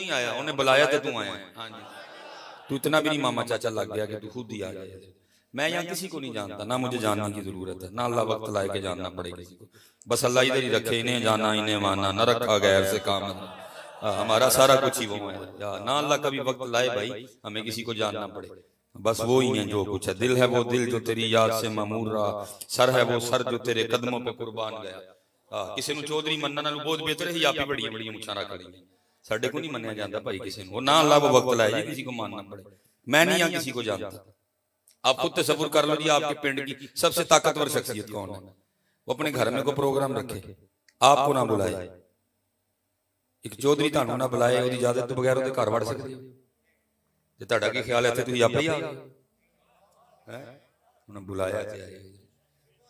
नहीं आया, उन्हें बुलाया तो तू आया। हाँ जी, तू इतना भी नहीं मामा चाचा लग गया कि तू खुद ही आ गया। मैं यहाँ किसी को नहीं जानता, ना मुझे जानने की जरूरत है, ना अल्लाह वक्त लाए के जानना पड़े किसी को। बस अल्लाह इधर ही रखे, इन्हें जाना इन्हें माना, न रखा गैर से काम। हमारा सारा कुछ ही वो है, ना अल्लाह कभी वक्त लाए भाई हमें किसी को जानना पड़े। बस वो ही है जो कुछ है। दिल है वो दिल जो तेरी याद से मामूर रहा, सर है वो सर जो तेरे कदमों पे कुर्बान गया। किसी ਨੂੰ चौधरी मनना नालों बहुत बेहतर है आप ही बड़ियां बड़ियां मुछां रख ली। साडे को नहीं मन्निया जाता भाई किसी को, ना अल्लाह वो वक्त लाए किसी को मानना पड़े। मैं नहीं यहाँ किसी को जानता। आप खुद तसव्वुर कर लो जी, आपके पिंड की सबसे ताकतवर शख्सियत कौन है? वो अपने घर में को प्रोग्राम रखे, आपको ना बुलाए, एक चौधरी थानू ना बुलाए, उसकी इजाजत तो बगैर उसके घर वड़ सकते हो? जे तुहाडा की ख्याल है इत्थे तुसीं आपे ही आ गए? उन्होंने बुलाया तो आए।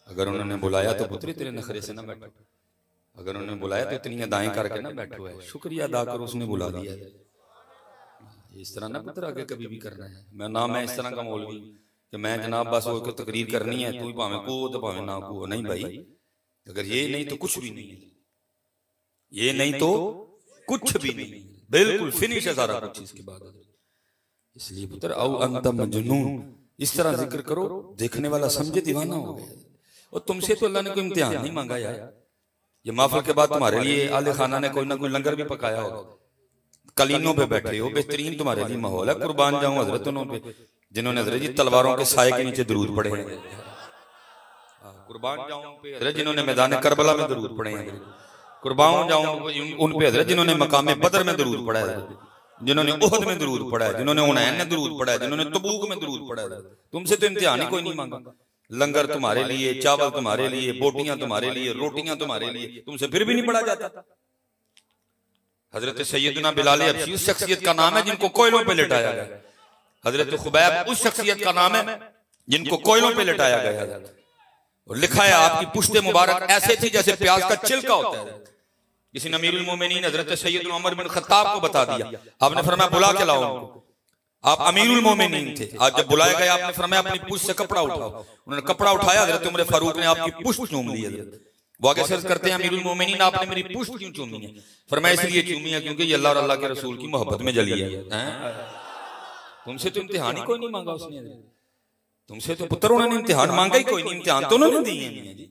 अगर उन्होंने बुलाया तो पुत्री तेरे नखरे से ना बैठो, अगर उन्होंने बुलाया तो इतनी अदाएं करके ना बैठो है, शुक्रिया अदा करो उसने बुला दिया है। इस तरह ना पुत्र आगे कभी भी करना है। मैं इस तरह का मौलवी कि मैं जनाब बस वो तकरीर करनी है, तू भावे को तो भावे ना को, नहीं भाई। अगर ये नहीं तो कुछ भी नहीं है, ये नहीं तो कुछ भी नहीं, बिल्कुल फिनिश है सारा कुछ इसके बाद। इसलिए पुत्र औ अंत मजनून इस तरह जिक्र करो, देखने वाला समझे दीवाना हो गया। और तुमसे तो अल्लाह ने कोई इम्तिहान नहीं मांगा यार। ये महफिल के बाद तुम्हारे लिए आले खाना ने कोई ना कोई लंगर भी पकाया होगा, कलीनों पे बैठे हो, बेहतरीन तुम्हारे लिए माहौल है। कुर्बान जाऊं हजरतों पे जिन्होंने हजरत जी तलवारों के साए के नीचे दरूद पढ़े हैं, कुर्बान जाऊं पे हजरत जिन्होंने मैदान करबला में दरूद पढ़े हैं, कुर्बान जाऊं उन पे हजरत जिन्होंने मकाम बदर में दरूद पढ़ा है, जिन्होंने ओहद में दरूद पढ़ा है, जिन्होंने हुनैन में दरूद पढ़ा है, जिन्होंने तबूक में दरूद पढ़ा है। तुमसे तो इम्तिहान ही कोई नहीं मांगा। लंगर तुम्हारे लिए, चावल तुम्हारे लिए, बोटियां तुम्हारे लिए, रोटियां तुम्हारे लिए, तुमसे फिर भी नहीं पढ़ा जाता। हजरत सैयदना बिलाल हबशी उस शख्सियत का नाम है जिनको कोयलों पे लिटाया गया। हजरत खुबैब उस शख्सियत का नाम है जिनको कोयलों पे लिटाया गया। और लिखा है आपकी पुश्ते मुबारक ऐसे थी जैसे प्याज का छिलका होता है। किसी ने अमीरुल मोमिनीन हजरत सैयदना उमर बिन खत्ताब को बता दिया, आपने फरमाया बुला के लाओ उनको। आप अमीरुल मोमिनीन थे, आज जब बुलाया गया आपने फरमाया अपनी पुश्त से कपड़ा उठाओ। उन्होंने कपड़ा उठाया, हजरत उमर फारूक ने आपकी पुश्त चूम ली। वो आगे सर्च करते हैं अमीरुल मोमिनीन आपने मेरी पुश्त क्यों चूमी है? फरमाया इसलिए चूमी है क्योंकि ये अल्लाह और अल्लाह के रसूल की मोहब्बत में जली है। तुमसे तो इम्तिहान ही कोई नहीं मांगा उसने, तुमसे तो पुत्र उन्होंने इम्तिहान मांगा ही कोई नहीं। इम्तिहान तो उन्होंने दिए हैं जी,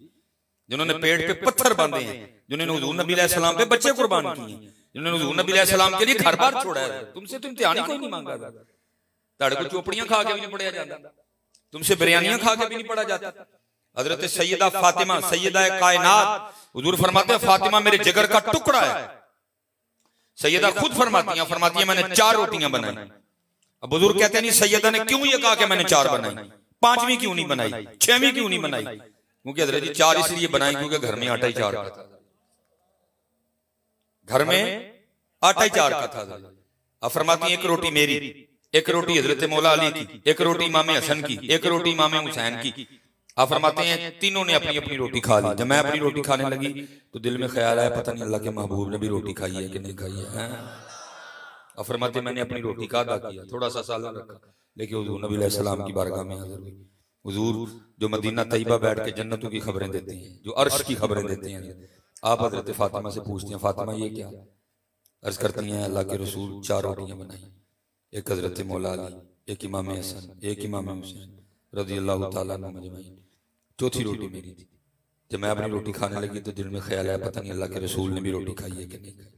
जिन्होंने पेट पे पत्थर बांधे हैं, जिन्होंने हुजूर नबी अलैहि सलाम पे बच्चे कुर्बान किए हैं, जिन्होंने हुजूर नबी अलैहि सलाम के लिए घर बार छोड़ा है। तुमसे तो इम्तिहान ही कोई नहीं मांगा था। ताड़े को चोपड़ियां खा के भी नहीं पढ़ा जाता, तुमसे बिरयानियां खा के भी नहीं पढ़ा जाता। हजरत सैयदा फातिमा सैयदा कायनात हुजूर फरमाते हैं फातिमा मेरे जिगर का टुकड़ा है। सैयदा खुद फरमाती है मैंने 4 रोटियां बनाई। अब बुजुर्ग कहते नहीं सैयदा ने क्यों ये कहा कि मैंने 4 बनाई, 5वीं क्यों नहीं बनाई, 6वीं क्यों नहीं बनाई? क्योंकि हजरत जी 4 इसलिए बनाई क्योंकि घर में आटा ही 4 का था, घर में आटा ही 4 का था। अब फरमाती एक रोटी मेरी, एक रोटी हजरत मौला अली की, एक रोटी इमाम हसन की, एक रोटी इमाम हुसैन की। आप फरमाते हैं तीनों ने अपनी अपनी रोटी खा ली। जब मैं अपनी रोटी खाने लगी तो दिल में ख्याल आया पता नहीं अल्लाह के महबूब ने भी रोटी खाई है कि नहीं खाई है। अब फरमाते मैंने अपनी रोटी का अदा किया, थोड़ा सा सालन रखा, लेकिन हुजूर नबी अलैहि सलाम की बारगाह में हाजिर हुई। हुजूर जो मदीना तैयबा बैठ के जन्नतों की खबरें देते हैं, जो अर्श की खबरें देते हैं, आप हजरत फातिमा से पूछते हैं फातिमा ये क्या? अर्ज करती हैं अल्लाह के रसूल 4 रोटियां बनाई, एक हजरत मौला अली, एक इमाम हसन, एक इमाम हुसैन रज़ी अल्लाह तआला अन्हु मजमईन, 4थी रोटी मेरी थी। जब मैं अपनी रोटी खाने लगी तो दिल में ख्याल आया पता नहीं अल्लाह के रसूल ने भी रोटी खाई है कि नहीं खाई।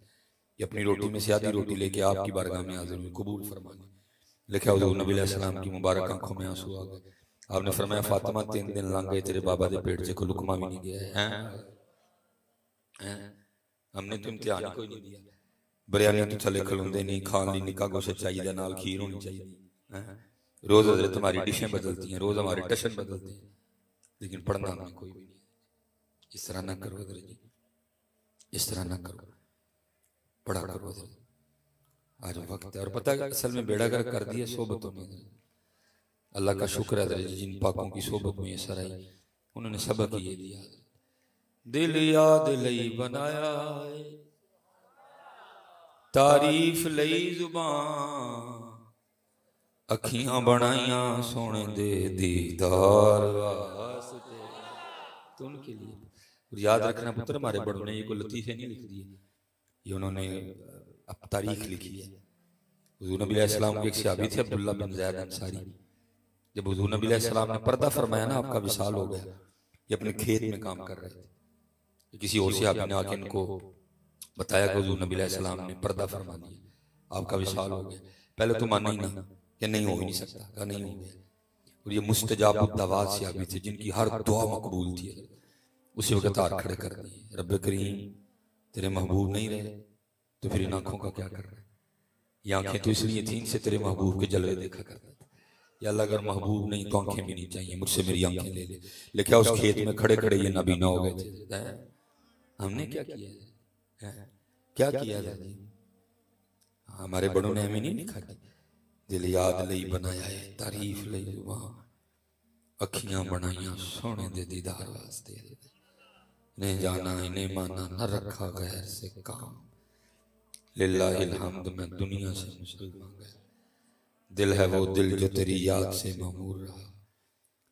ये अपनी रोटी में से आधी रोटी लेके आपकी बारगाह में हाजिर हुई, कबूल फरमाना। लिखा हुजूर नबी अलैहि सलाम की मुबारक आंखों में आंसू आ गए। आपने फरमाया फातिमा 3 दिन लंघ गए तेरे बाबा के पेट से कोई लुकमा भी नहीं गया है। हमने तो इम्तिहान ही कोई नहीं दिया। बिरयानी तो थले खलोंदे नहीं, खान ली निका गोश्त चाहिए, नाल खीर होनी चाहिए। रोज हजरत हमारी डिशें बदलती हैं, रोज हमारे टशन बदलते हैं, लेकिन पढ़ना हमें कोई भी नहीं। इस तरह ना करो हजरत जी, इस तरह ना करो, पढ़ा करो हजरत। आज वक्त है और पता है असल में बेड़ा गर्क कर दिया सोबतों में। अल्लाह का शुक्र है हजरत जिन पाकों की सोबत में ये सर आई, उन्होंने सबक ये दिया, दिल याद लई बनाया तारीफ लई जुबान, अखियां बनाइया सोने दे दीदार वास्ते, तो उनके लिए। और याद रखना पुत्र हमारे बड़ों ने ये कोई लतीफे नहीं लिख दिए, ये उन्होंने अब तारीख लिखी है। हुजूर नबी अलैहिस्सलाम के एक सहाबी थे अब्दुल्लाह बिन ज़ैद अंसारी, जब हुजूर नबी अलैहिस्सलाम ने पर्दा फरमाया ना, आपका विसाल हो गया, ये अपने खेत में काम कर रहे थे। किसी और सहाबी ने आके इनको बताया कि हुजूर नबी अलैहिस्सलाम ने पर्दा फरमा दिया, आपका विसाल हो गया। पहले तो माना ही ना कि नहीं हो ही नहीं सकता, कहा नहीं हो गया। और ये मुस्तजाब दवात सहाबी थे जिनकी हर दुआ मकबूल थी। उसी वक्त हाथ खड़े कर दिए, रब करीम तेरे महबूब नहीं रहे तो फिर इन आंखों का क्या कर रहा है? ये आंखें तो इसलिए थी इनसे तेरे महबूब के जलवे देखा करता था। या अल्लाह अगर महबूब नहीं तो आंखें भी नहीं चाहिए, मुझसे मेरी आंखें ले ले। लेकिन उस खेत में खड़े खड़े ये नबीना हो गए थे। हमने क्या किया है? क्या किया है? हमारे बड़ों ने हमें नहीं लिखा, दिल याद लई बनाया है, तारीफ लई जुबान, अखियां बनाइया सोने दे दीदार वास्ते, इन्हें जाना इन्हें माना न रखा गैर से काम, लिल्लाहिल हम्द मैं दुनिया से मुसलमान गया। दिल है वो दिल जो तेरी याद से मामूर रहा,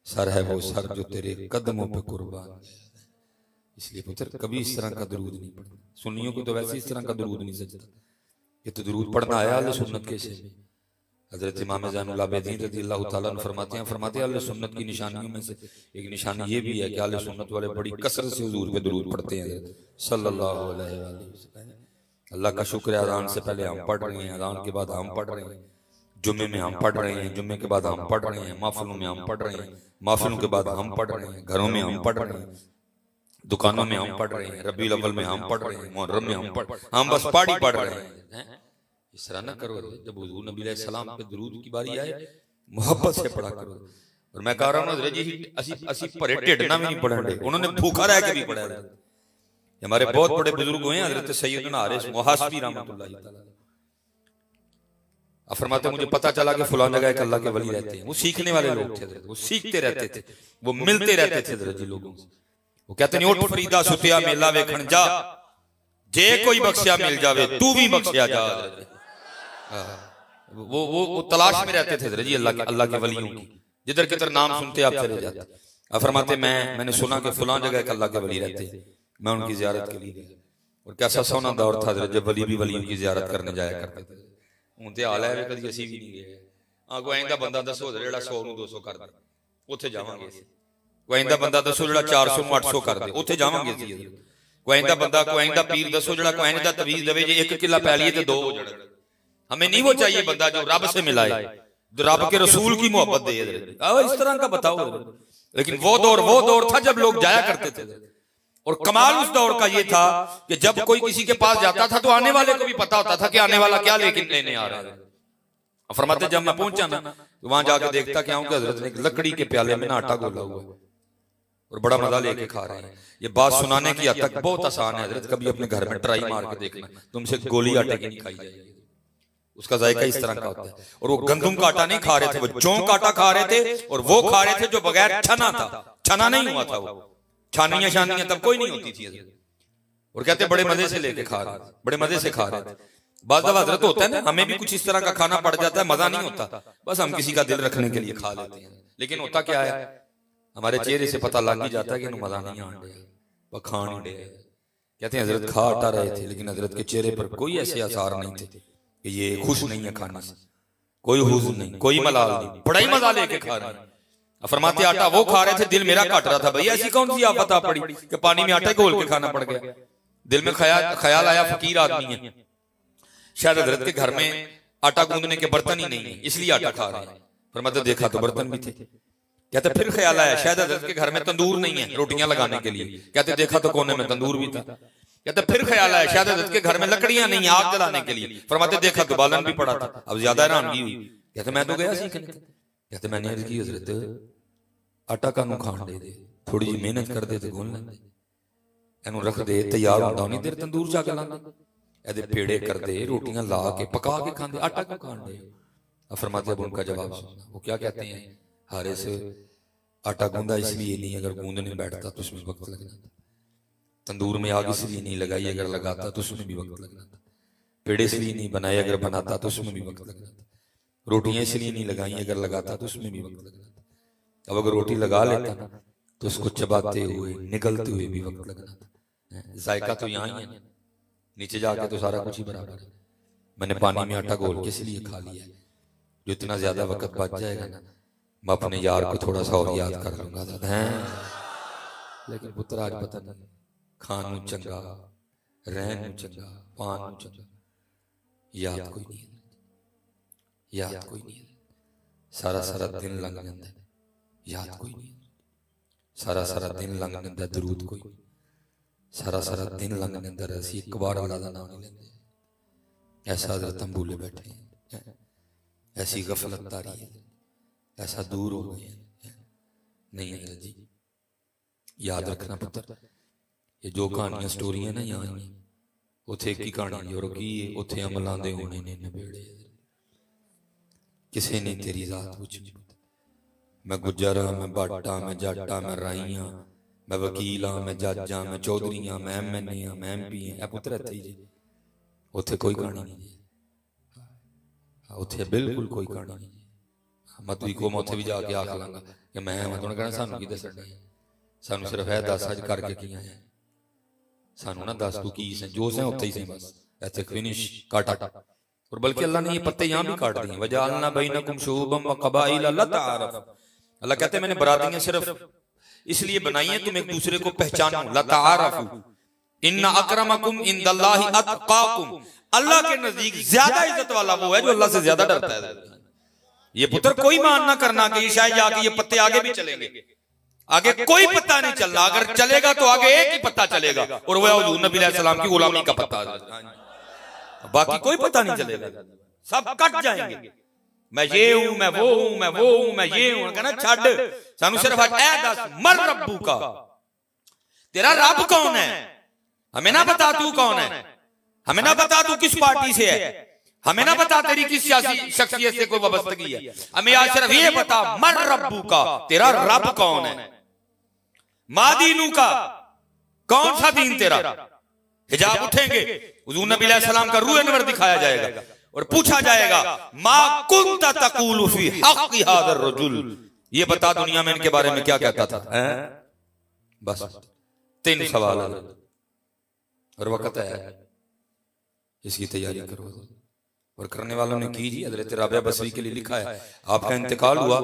सर है वो सर जो तेरे कदमों पे कुर्बान गया। इसलिए पुत्र कभी इस तरह का दरूद नहीं पढ़ना। सुन्नियों को तो वैसे इस तरह का दरूद नहीं सजता, ये तो दरूद पढ़ना आया अहले सुन्नत के से। हजरत इमाम ज़ैनुल आबिदीन रज़ियल्लाहु तआला अन्हु फरमाते हैं अहले सुन्नत की निशानियों में से एक निशानी ये भी है कि अहले सुन्नत वाले बड़ी कसरत से हुजूर पे दरूद पढ़ते हैं सल्लल्लाहु अलैहि वसल्लम। अल्लाह का शुक्र है, अज़ान से पहले हम पढ़ रहे हैं, अज़ान के बाद हम पढ़ रहे हैं, जुम्मे में हम पढ़ रहे हैं, जुम्मे के बाद हम पढ़ रहे हैं, महफिलों में हम पढ़ रहे हैं, महफिलों के बाद हम पढ़ रहे हैं, घरों में हम पढ़ रहे हैं, दुकानों में हम पढ़ रहे हैं, रबीउल अव्वल में हम पढ़ रहे हैं, मुहर्रम में हम बस पढ़ ही पढ़ रहे हैं। इस तरह ना करो। जब हुजूर नबी अलैहिस्सलाम पे दरूद की बारी आए मोहब्बत से पढ़ा करो। और मैं कह रहा हूं हज़रत जी असी भरे ढिड ना भी नहीं पढ़न दे, उन्होंने भूखा रह के भी पढ़ा है। हमारे बहुत बड़े बुजुर्ग हुए हैं, हज़रत सैयदना हारिस मुहासिबी रहमतुल्लाह अलैह फरमाते मुझे पता चला कि फलां जगह एक अल्लाह के वली रहते हैं। वो सीखने वाले लोग थे, वो सीखते रहते थे, वो मिलते रहते थे हज़रत जी लोगों से। वो कहते नहीं उठ फरीदा सुतिया मेला वेखण जा, जे कोई बख्शिया मिल जावे तू भी बख्शिया जा। वो तलाश में रहते थे जी अल्लाह के वलियों की, जिधर किधर नाम सुनते आप चले जाते। अब फरमाते मैंने सुना कि फलां जगह एक अल्लाह के वली रहते हैं, मैं उनकी ज़ियारत के लिए गया। और कैसा सोना दौर था जब वली भी वलियों की ज़ियारत करने जाया करते थे। हूं तो हाल है कभी असी भी नहीं गए। कोई आइंदा बंदा दसो जो 100 ਨੂੰ 200 कर दे, उत्थे जावांगे। कोई आइंदा बंदा दसो जो 400 ਨੂੰ 800 कर दे, उत्थे जावांगे। कोई आइंदा बंदा कोई आइंदा पीर दसो जो कोई आइंदा तवीज देवे जे 1 किला पै लिए तो 2 हो जाए। हमें नहीं वो चाहिए बंदा जो रब से मिलाए, जो रब के रसूल की मोहब्बत दे। इस तरह का बताओ। लेकिन वो दौर था जब लोग जाया करते थे। और कमाल उस दौर का ये था कि जब कोई किसी के पास जाता था तो आने वाले को भी पता होता था कि आने वाला क्या लेने आ रहा है। फरमाते जब मैं पहुंचा ना तो वहां जाके देखता क्या हूं कि हजरत ने लकड़ी के प्याले में आटा गोला हुआ और बड़ा मजा लेके खा रहे हैं। ये बात सुनाने की हद तक बहुत आसान है हजरत, कभी अपने घर में ट्राई मार के देखना, तुमसे गोली आटे की नहीं खाई जाएगी। उसका जायका इस तरह का होता है। और वो गंदम का आटा नहीं खा रहे थे, वो जौ का आटा खा रहे थे। और वो खा रहे थे जो बगैर छना था, छना नहीं हुआ था, वो छानियां शानियां तब कोई नहीं होती थी। और कहते बड़े मजे से लेके खा रहे, बड़े मजे से खा रहे थे। बाज़ दफ़ा हज़रत होता है ना, हमें भी कुछ इस तरह का खाना पड़ जाता है, मजा नहीं होता, बस हम किसी का दिल रखने के लिए खा लेते हैं। लेकिन होता क्या है, हमारे चेहरे से पता लग ही जाता है कि मजा नहीं आ रहा, खान ही रहे। कहते हैं हजरत खा हटा रहे थे, लेकिन हजरत के चेहरे पर कोई ऐसे आसार नहीं थे कि ये खुश नहीं है खाने से, कोई हुज़्न नहीं, कोई मलाल नहीं, बड़ा ही मजा लेके खा रहे हैं। फरमाते आटा वो खा रहे थे, दिल मेरा काट रहा था, भैया ऐसी कौन सी आफत आ पड़ी कि पानी में आटा घोल के खाना पड़ गया। दिल में ख्याल आया फकीर आदमी है, शायद हजरत के घर में आटा गूंदने के बर्तन ही नहीं है इसलिए आटा खा रहे हैं। फरमाते देखा तो बर्तन भी थे। कहते फिर ख्याल आया शायद हजरत के घर में तंदूर नहीं है रोटियां लगाने के लिए। कहते देखा तो कोने में तंदूर भी था। कहते फिर ख्याल आया शायद हजरत के घर में लकड़ियां नहीं आग जलाने के लिए। फरमाते देखा तो बालन भी पड़ा था। अब ज्यादा हैरानगी हुई। कहते मैं तो गया सीखने। कहते मैंने अर्ज की हजरत आटा कानू खान दे, थोड़ी जी मेहनत कर दे तो गोल लेंदे, एनू रख दे तैयार होंदा नहीं देर तंदूर जा के लांदे, एदे पेड़े कर दे रोटियां ला के पका के खांदे, आटा क्यों खान दे। फरमाते अब उनका जवाब सुनना, वो क्या कहते हैं, हारिस आटा गूंदा इसलिए नहीं, अगर गूंदने बैठता तो उसमें वक्त लगना था। तंदूर में आग इसलिए नहीं लगाई, अगर लगाता तो उसमें भी वक्त लगना था। पेड़े इसलिए नहीं बनाए, अगर बनाता तो उसमें भी वक्त लगना था। रोटियां इसलिए नहीं लगाई, अगर लगाता तो उसमें भी वक्त लगना था। अब अगर रोटी लगा लेता ना तो उसको चबाते हुए निगलते हुए भी वक्त लगना था। जायका तो यहाँ ही है, नीचे जाके तो सारा कुछ ही बराबर है। मैंने पानी में आटा घोल के इसलिए खा लिया है, जो इतना ज्यादा वक्त बच जाएगा ना मैं अपने यार को थोड़ा सा और याद कर लूंगा। लेकिन पुत्र आज पता नहीं खान नूं चंगा, रहन नूं चंगा, पान नूं चंगा, याद कोई नहीं, याद कोई नहीं। सारा सारा दिन लंघ जाता है, याद कोई नहीं। सारा सारा दिन लंघ जाता है, दरूद कोई नहीं। सारा सारा दिन लंघ जाता है, असीं एक बार अल्लाह दा नाम नहीं लेंदे। ऐसा हज़रत हम भूले बैठे हैं, ऐसी गफलत तारी है, ऐसा दूर हो गए हैं। नहीं हज़रत जी याद रखना पुत्र, ये जो कहानियां स्टोरियां ना यहाँ उथे की कहानी और की उथे अमलों दे होने ने नबेड़े। किसी ने तेरी जात पूछनी, मैं गुजर हाँ, मैं बाटा, मैं जाटा, मैं राई हाँ, मैं वकील हाँ, मैं जज हाँ, मैं चौधरी हाँ, मैं MNA हाँ, मैं MP हाँ। पुत्र इत्थे ही जी, उथे कोई कहानी नहीं, उथे बिल्कुल कोई कहानी नहीं। मत भी को मैं उथे भी जाके आख लांगा कि मैं तो कहना सानू की दसण है, सानू सिर्फ है दस अज करके की आए, सानू ना दस तू की से जो से उत्थे ही से बस ऐसे फिनिश काटा। और बल्कि अल्लाह ने ये पत्ते यहाँ भी काट दिए, वजालना बैनकुम शुअबन व क़बाइल लतआरफ़। अल्लाह कहते हैं मैंने बरातियां सिर्फ इसलिए बनाई हैं तुम एक दूसरे को पहचानो, लतआरफ़ू इन्ना अकरमकुम इंदल्लाहि अत्क़ाकुम। अल्लाह के नजदीक ज्यादा इज्जत वाला वो है जो अल्लाह से ज्यादा डरता है। ये पुत्र कोई मान ना करना कि शायद जाके ये पत्ते आगे भी चलेंगे, आगे कोई पता नहीं चल रहा, अगर चलेगा तो आगे एक ही पता चलेगा और वह हुजूर नबी अलैहि सलाम की गुलामी का पता, बाकी कोई पता नहीं चलेगा, सब कट जाएंगे। मैं ये हूं, मैं वो हूं, मैं वो हूं, मैं ये हूं, कहना छड़ सानू सिर्फ ए दस मर रब्बू का, तेरा रब कौन है, हमें ना बता तू कौन है, हमें ना बता तू किस पार्टी से है, हमें ना बता तेरी किस सियासी शख्सियत से कोई वाबस्तगी है, हमें आज सिर्फ ये बता मर रब्बू का, तेरा रब कौन है, मादीनू का कौन सा दीन तेरा। हिजाब उठेंगे, हुजूर नबी अलैहि सलाम का रूह अनवर दिखाया जाएगा और पूछा जाएगा मा कुंता तक़ूलु फी हक़्क़ि हाज़ा रजुल, ये बता दुनिया में इनके बारे में क्या कहता था। बस 3 सवाल और वक्त है, इसकी तैयारी करो। और करने वालों ने की जी। हज़रत राबिया बसरी के लिए लिखा है आपका इंतकाल हुआ,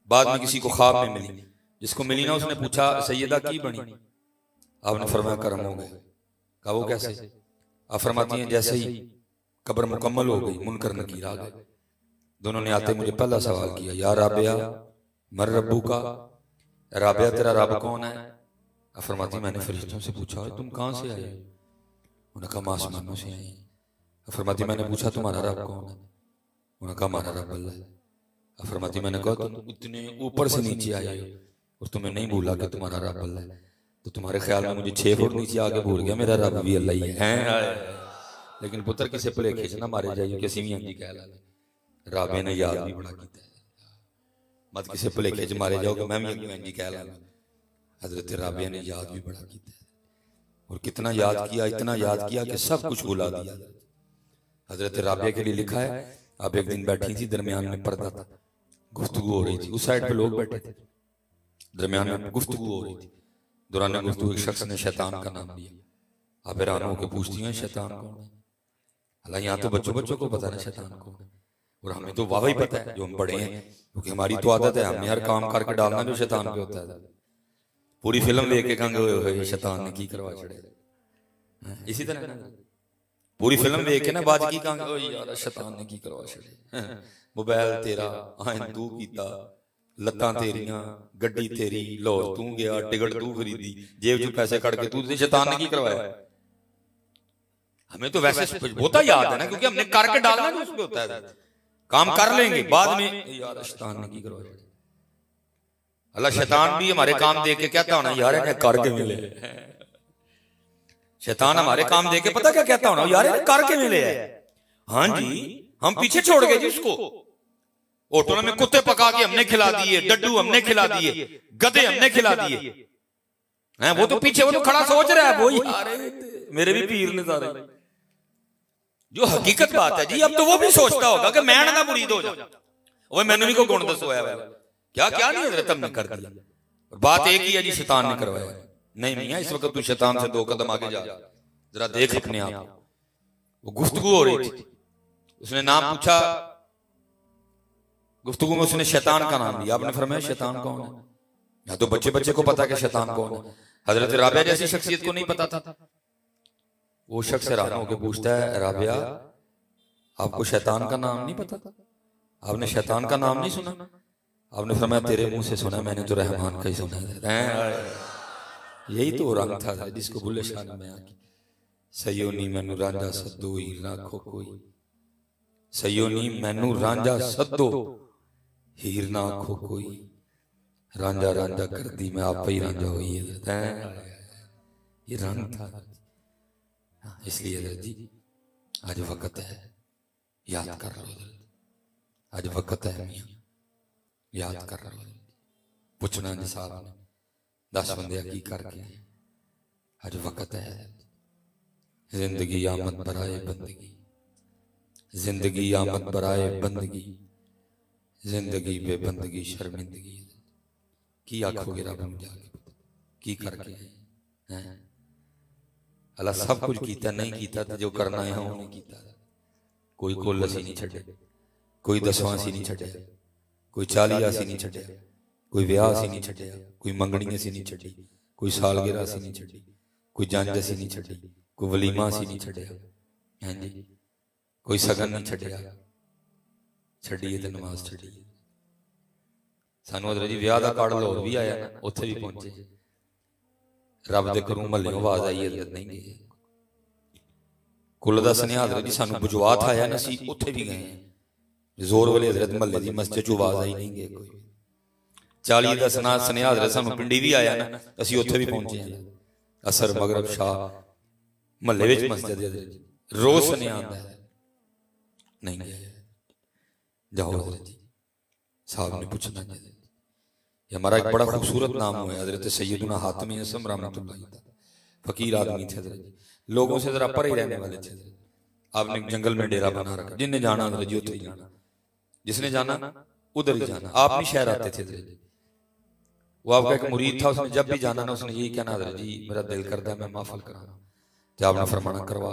बाद में किसी को ख्वाब में मिली, जिसको मिली ना उसने पूछा सैयदा की बनी, आपने फरमाया करम हो गए। कहा वो कैसे? आप फरमाती हैं जैसे ही कब्र मुकम्मल हो गई मुनकर नकीर आ गए, दोनों ने आते मुझे पहला सवाल किया या राबिया मर रब्बू का, राबिया तेरा रब कौन है। आप फरमाती मैंने फरिश्तों से पूछा तुम कहाँ से आए, उन्होंने कहा आसमानों से आए। फरमाती मैंने पूछा तुम्हारा रब कौन है, उन्होंने कहा हमारा रब अल्लाह है। फरमाती मैंने कहा तुम इतने ऊपर से नीचे आए हो और तुम्हें नहीं भूला कि तुम्हारा रब अल्लाह है, तो तुम्हारे ख्याल में मुझे 6 फुट नीचे आके भूल गया मेरा रब भी अल्लाह ही है। लेकिन पुत्र किसे भुलेखे च ना मारे जाइए कि असीं भी कह ला राबे ने याद भी बड़ा किया, मत किसे भुलेखे च मारे जाओ कि मैं भी इंज कह ला। हजरत राबिया ने याद भी बड़ा किया और कितना याद किया, इतना याद किया कि सब कुछ भुला दिया। हजरत राबिया के लिए लिखा है आप एक दिन बैठी थी, दरमियान में पर्दा था, गुफ्तगू हो रही थी, उस साइड पे लोग बैठे थे, दरमियान में गुफ्तगू हो रही थी। दौरान गुफ्तगू एक शख्स ने शैतान का नाम लिया। आप हैरान होकर पूछती हैं शैतान कौन है। हालांकि यहाँ तो बच्चों को पता है शैतान कौन है, और हमें तो वाह ही पता है जो हम बड़े हैं, क्योंकि हमारी तो आदत है हमने हर काम करके डालना जो शैतान पे होता है। पूरी फिल्म देख के कहेंगे शैतान ने की करवा छड़े, इसी तरह पूरी फिल्म देख के ना बाज की कहेंगे यार शैतान ने की करवा छड़े, मोबाइल तेरा आयन तू कीता, लत्तां तेरियां, गड्डी तेरी, लाहौर तू गया, टिकट तू खरीदी, जेब चो पैसे कट के तू, शैतान ने की करवाया। हमें तो वैसे होता याद है ना, क्योंकि हमने करके डालना जो उसमें होता है, काम कर लेंगे बाद में यार शैतान ने की करवाया। अल्लाह शैतान भी हमारे काम देख के कहता होना यार इन्हें करके मिले, शैतान हमारे काम देख के पता क्या कहता होना यार इन्हें करके मिले है। हाँ जी हम पीछे छोड़ गए जी उसको, होटलों में कुत्ते पका के हमने खिला दिए, डड्डू हमने खिला दिए, गधे हमने खिला दिए हैं, वो तो पीछे वो तो खड़ा सोच रहा है वो यार मेरे भी पीर ने सारे, जो हकीकत बात है जी। अब तो वो भी सोचता होगा कि मैं ना मुरीद हो जाऊं, वो मैंने भी को गुण दसवाया क्या क्या नहीं हजरत हमने कर दिया। और बात एक ही है जी शैतान ने करवाया। नहीं मियां इस वक्त तू शैतान से 2 कदम आगे जा, जरा देख अपने आप। वो गुफ्तगू हो रही थी, उसने नाम पूछा, गुफ्तगू में उसने शैतान का नाम लिया। आपने फरमाया शैतान कौन है? या तो बच्चे बच्चे को पता कि शैतान कौन है, हजरत राबिया जैसी शख्सियत को नहीं पता था। वो शख्स हैरान होकर पूछता है, राबिया आपको शैतान का नाम नहीं पता? आपने शैतान का नाम नहीं सुना? आपने फरमाया तेरे मुंह से सुना, मैंने तो रहमान का ही सुना है। यही तो रंग था जिसको बुल्ले शाह में आके सयोनी मैनू रांझा सद्दो ही लाखो कोई, सयोनी मैनू रांझा सद्दो हीर ना आखो कोई, रांझा रांझा कर दी मैं आप ही रांझा हुई है। ये रंग था। इसलिए जी आज वक्त है याद कर लो, आज वक्त है मियां याद कर लो। पूछना जी साहब ने 10 बंदे की करके, आज वक्त है। जिंदगी आमद बराए बंदगी, जिंदगी आमद बराए बंदगी, जिंदगी बेबंदगी शर्मिंदगी। की आखोगे रब नूं जाके की करके हैं? अल्लाह सब कुछ कीता, नहीं कीता तो जो करना है उन्हें कीता। कोई कोल असी नहीं छड्डे, कोई 10वां असी नहीं छड्डे, कोई 40 असी नहीं छड्डे, कोई विआह असी नहीं छड्डे, कोई मंगनी असी नहीं छड्डी, कोई सालगिरह असी नहीं छड्डी, कोई जंज असी नहीं छड्डी, कोई वलीमा असी नहीं छड्डिया। हैं जी, कोई सगन नहीं छड्डिया। छड्डीए ते नमाज छड्डीए। सानू हज़रत जी विआह दा कार्ड लाहौर भी आया ना, उत्थे भी पहुंचे। रब दे घरों महल्लों आवाज आई हज़रत नहीं गए। कुल दा सनेहा हज़रत जी सानू बुजवात आया ना, असीं उत्थे भी गए। जोर वाले हज़रत महल्ले दी मस्जिद चों आवाज आई नहीं गए कोई। 40 दा सनेहा हज़रत सानू पिंडी भी आया ना, असीं उत्थे भी पहुंचे हैं। असर मगरब शाह महल्ले विच मस्जिद है, रोज सनेहा आंदा है नहीं गए। जाओ हज़रत जी साहब ने पूछना है। हमारा एक बड़ा खूबसूरत नाम हुआ है हज़रत सैयदुना हातिम असम रहमतुल्लाह अलैह। फकीर आदमी थे हज़रत, लोगों से जरा परे रहने वाले थे। आपने जंगल में डेरा बना रखा, जिनने जाना हज़रत जी उधर ही जाना, जिसने जाना उधर ही जाना। आप नहीं शहर आते थे हज़रत जी। वो आपका एक मुरीद था, उसने जब भी जाना ना उसने यही कहना, हज़रत जी मेरा दिल करता है मैं महफल कराना। तो आपने फरमाना करवा।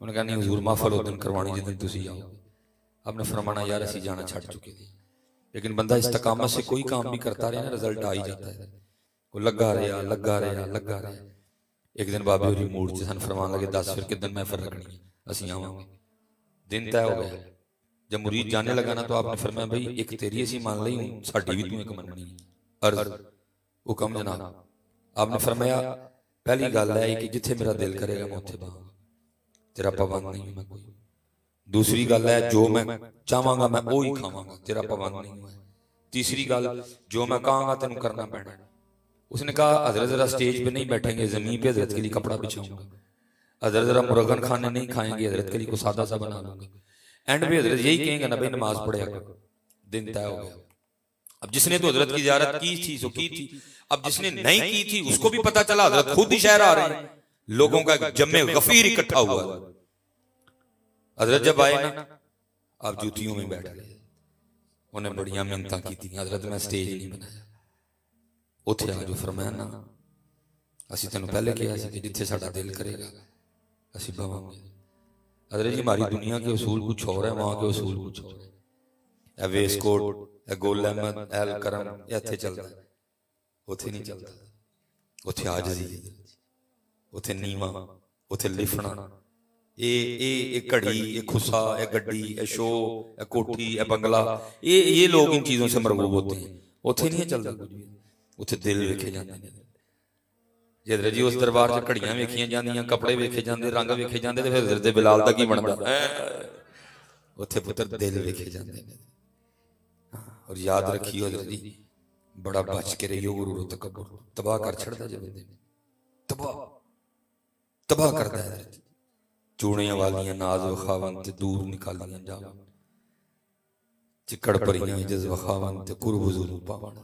उन्होंने कहा नहीं हुजूर महफल उस दिन करवानी जिस दिन तुसीं आओगे। आपने फरमाना यार असीं जाना छड्ड चुके थे। लेकिन बंदा इस्तकामत से कोई काम भी करता रहे ना, रिजल्ट आ ही जाता है। वो लगा रहा लगा रहा लगा रहा। एक दिन बाबे होरी मूड च सन, फरमान लगे 10 फिर किदन महफल रखनी है, असीं आवांगे। दिन तय हो गया। जब मुरीद जाने लगा ना तो आपने फरमाया भाई एक तेरी असीं मान लई, साडी भी तू एक मननी। अर्ज हुक्म जनाब। आपने फरमाया पहली गल है कि जिथे मेरा दिल करेगा मैं उत्थे बांगा, तेरा पाबंद नहीं मैं कोई। दूसरी गल है जो मैं चाहांगा मैं वो ही खावांगा, तेरा पाबंद नहीं है। तीसरी गल जो मैं कहांगा तेन करना पैना। उसने कहा हजरत जरा स्टेज पे नहीं बैठेंगे, जमीन पे हजरत के लिए कपड़ा बिछाऊंगा। हजरत जरा मुर्गन खाने नहीं खाएंगे, हजरत के लिए को सादा सा बना लूंगा। एंड में हजरत यही कहेंगे ना भाई नमाज पढ़िया करो। दिन तय हो गया। अब जिसने तो हजरत की ज़ियारत की थी सो की थी। अब जिसने नहीं की थी उसको भी पता चला हजरत खुद ही शहर आ रहे हैं। लोगों का जम्मे गफीर इकट्ठा हुआ। हजरत जब आए ना आप जूतियों में बैठ गए। उन्हें बड़ियां मिन्नतां की थी, हजरत मैं स्टेज नहीं बनाया। उत्थे आ जो फरमाया ना असीं तैनूं पहले कहा सी कि जिथे साडा दिल करेगा असीं बवांगे। हजरत जी हमारी दुनिया के उसूल कुछ और है, वहां के उसूल कुछ और है। ए वेस्टकोट ए गोल अहमद एल करम इत्थे चलदा, उत्थे नहीं चलदा। उत्थे आजिज़ी, उत्थे नीवा, उत्थे लिफना। ये घड़ी, ये खुसा, ये गड्डी, ये शो, ये कोठी, ये बंगला, ये लोग इन चीजों से मरगूब होते हैं। उत्थे नहीं चलता कुछ भी, उत्थे दिल वेखे जाते हैं। हज़रत जी उस दरबार च घड़ियां वेखियां जांदियां, कपड़े वेखे जांदे, रंग वेखे जांदे, ते फिर हज़रत बिलाल दा की बनदा? उत्थे पुत्र दिल वेखे जांदे। और याद रखियो हज़रत जी बड़ा बच के रहियो, गुरूर तकब्बुर तबाह कर छड़दा जे बंदे तबाह करदा है। चूड़ियां वालियां नाज वखावन ते दूर निकालियां जावन, चिकड़ परियां इज्जत वखावन ते कुर्ब हुजूर पावन।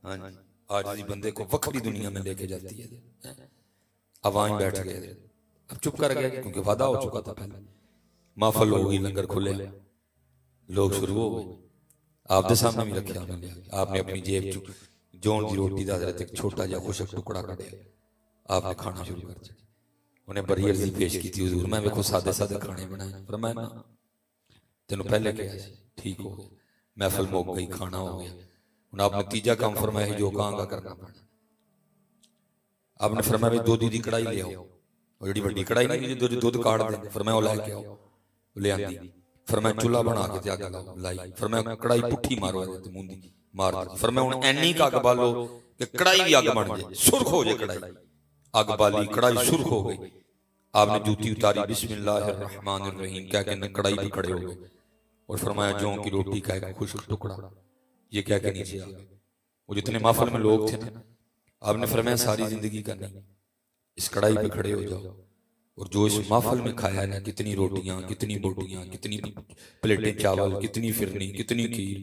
हां जी आज इस बंदे को वक्री दुनिया में लेके जाती है। अब वहीं बैठ गए, अब चुप कर गया क्योंकि वादा हो चुका था पहले। महफल हो गई, लंगर खुले, लोग शुरू हो गए। आप दे सामने भी रखा उन्होंने, आपने अपनी जेब चो जौन की रोटी का हज़रत एक छोटा जा खुशक टुकड़ा कढ़िया, आपने खाना शुरू कर दिया। उन्हें बड़ी अर्जी पेश की थी, हुजूर मैं वेखो सादे सादे खाने बनाए। फरमाया तेन पहले कहा ठीक हो गया, महफिल मुक गई, खाना हो गया। हुण आपने तीजा काम फरमाया जो कहांगा करना पैना। आपने फरमाया भी दुध की कढ़ाई ले आओ, और जी वड्डी कढ़ाई नहीं जो दुध काढ़ देंगे, फरमाया लैके आओ, ले आंदी। फरमाया चूल्हा बना के अग लाई, फरमाया कढ़ाई पुट्ठी मारो मूंदी मार दी। फरमाया हुण इन्नी क अग बालो कि कढ़ाई भी अग बन जाए, सुर्ख हो जाए कढ़ाई। अग बाली, कढ़ाई सुर्ख हो गई। आपने जूती उतारी, बिस्मिल्लाहिर्रहमानिर्रहीम कह के कढ़ाई पे खड़े हो गए और फरमाया जौ की रोटी का एक खुश्क टुकड़ा ये कह के नीचे आ गए। वो जितने महफिल में लोग थे ना, आपने फरमाया सारी जिंदगी का नहीं, इस कढ़ाई पे खड़े हो जाओ और जो इस महफिल में खाया है ना, कितनी रोटियां, कितनी बोटियां, कितनी प्लेटें चावल, कितनी फिरनी, कितनी खीर,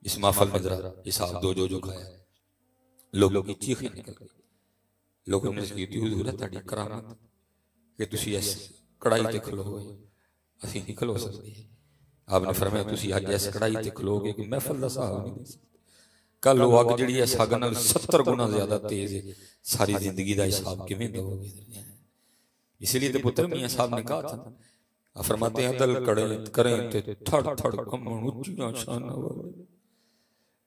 इस महफिल में जरा हिसाब दो जो खाया। लोगों की चीखें निकल गई। लोगों ने की हुजूर ताड़ी करामत कि तुसी इस कढ़ाई ते खलोगे, असीं नहीं खलो सकते। आपने फरमाया तुसी अज इस कढ़ाई ते खलोगे कि महफिल दा हिसाब नहीं दे सकते। कल वो अग जिहड़ी इस अग नाल 70 गुना ज्यादा तेज है, सारी जिंदगी का हिसाब किवें दोगे? इसलिए तो पुत्र मियां साहब ने कहा था, फरमाते हैं अदल करें ते थड़ थड़ कमण ऊंचियां शान वाले,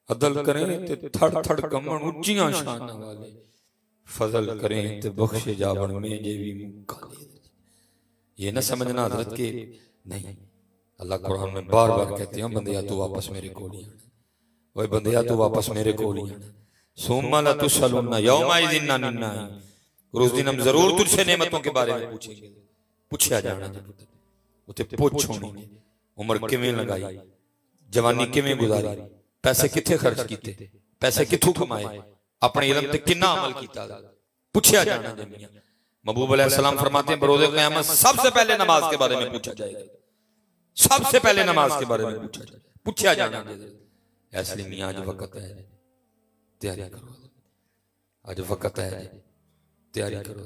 अदल करें ते थड़ थड़ कमण ऊंचियां शान वाले, फजल करें ते बख्शे जावन में जे भी मुकाले। ये न समझना हजरत के नहीं, अल्लाह कुरान में बार बार कहते हैं बंदिया तू वापस मेरे कोल ही आना, ओए बंदिया तू वापस मेरे कोल ही आना। सुम्मा ला तुसअलुन्ना यौमइज़िन अनिन नईम, उस दिन हम जरूर तुझसे नेमतों के बारे में पूछेंगे। पूछा जाना उते पुछ होनी, उम्र किवें लगाई, जवानी किवें गुजारी, पैसे किथे खर्च कीते, पैसे किथों कमाए, अपने इल्म ते कितना अमल कीता, पूछा जाना। महबूब अलैहिस्सलाम फरमाते हैं बरोज़े क़यामत सबसे पहले नमाज के बारे में पूछा जाएगा, सबसे पहले नमाज के बारे में पूछा जाना। इसलिए मियां आज वक्त है, तैयारी करो, आज वक्त है, तैयारी करो।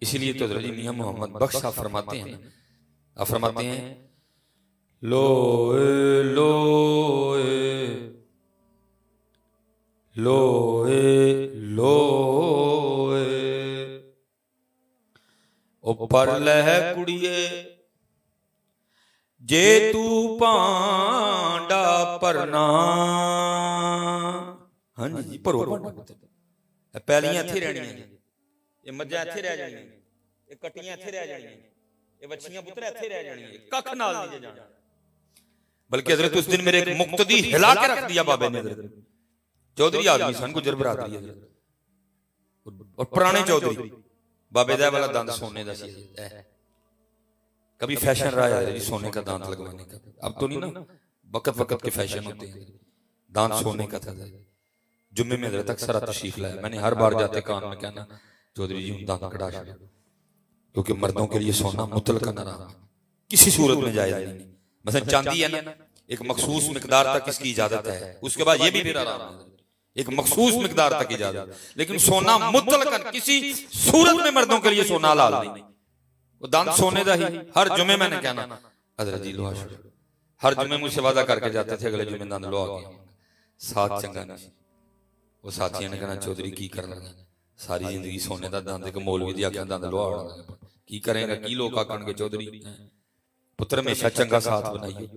इसलिए तो हज़रत मियां मोहम्मद बख्श साहब फरमाते हैं, आप फरमाते हैं लोए लोए लोए लोए ओ पर लह कुड़िए जे तू पांडा परना। हाँ जी भरो पैलियां इत्थे रहनियां, ये मज्जां इत्थे रह जानियां, ये कट्टियां इत्थे रह जानियां, ये बच्चियां पुत्तर इत्थे रह जानियां, कख नाल नहीं जाना। बल्कि हजरत उस दिन मेरे एक मुक्तदी हिला के रख दिया बाबे ने। चौधरी आदमी सन, गुजर बरादरी है और पुराने चौधरी बाबे दा वाला दंद सोने का सी। कभी फैशन रहा है सोने का दांत लगवाने का, अब तो नहीं ना, वक्त वक्त के फैशन होते हैं। दांत सोने का था। जुम्मे में हजरत अक्सर तशरीफ लाया, मैंने हर बार जाते कान में कहना चौधरी जी दांत कटा छोड़ो, क्योंकि मर्दों के लिए सोना मुतलकन हराम है, किसी सूरत में जायज नहीं। मतलब चांदी है ना, एक मखसूस मिकदार तक इसकी इजाजत है, उसके बाद ये भी फिर हराम है, एक मखसूस मिकदार तक इजाजत। लेकिन सोना मुतलकन किसी सूरत में मर्दों के लिए सोना हलाल नहीं। वो दांत सोने का ही हर जुमे मैंने कहना हजरत जी लोहा छोड़ो, हर जुमे मुझसे वादा करके जाते थे अगले जुमे दांत लोहा गया, साथ चंगा नहीं। वो साथियों ने कहना चौधरी की करना, सारी जिंदगी सोने का दांत, एक मौलवी दी आख्या दांत लोहा की करेगा, की लोग आखणगे चौधरी पुत्र हमेशा चंगा साथ बनाइए,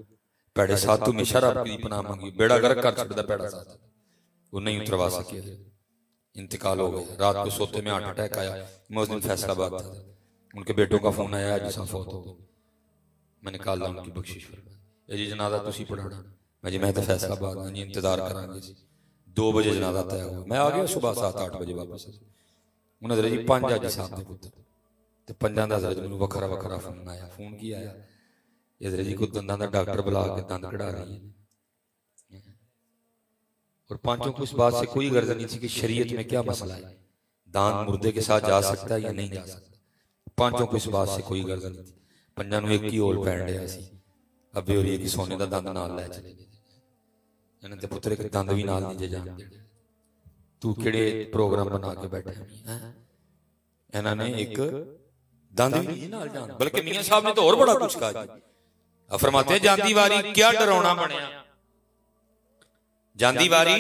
पैड़े साथ तू हमेशा रब की पनाह मंगी, बेड़ा गर्क कर छड़दा पैड़ा साथ वो नहीं उतरवा सके। इंतकाल हो गया, रात को सोते में हार्ट अटैक आया, मैं उस दिन फैसलाबाद था, उनके बेटों का फोन आया आज फौत हो गए। मैंने कहा अल्लाह उनकी बख्शिश फरमाए। जी जनाजा तुसी पढ़ाना, मैं जी मैं तो फैसलाबाद हाँ जी इंतजार करांगे। 2 बजे जनाजा तय हुआ, मैं आ गया सुबह 7-8 बजे वापस। उन्हें हजरत जी 5 हाजी साहब के पुत्र ते 5 दा हजरत मैनूं वखरा वखरा फोन आया। फोन की आया, हजरत जी को दंदां दा डॉक्टर बुला के दंद कढ़ा रही है, और 5 को इस बात से कोई गर्ज नहीं थी कि शरीयत में क्या मसला है, दांत मुर्दे के साथ जा सकता है या नहीं जा सकता। 5 को इस बात से कोई गर्ज नहीं थी। 5 एक ही होल पैन दिया सी, अबे हो रही है कि सोने का दंद नाल लै चले गए, इन्हां दे पुत्र एक दंद भी नाल नहीं जे जान दे। तू किहड़े प्रोग्राम बना के बैठे हैं, इन्हां ने एक दंद भी नहीं नाल जान, बल्कि मियां साहब ने तो और बड़ा कुछ कहा। फरमाते हैं जांदी वारी क्या डरावना बनया, जांदी वारी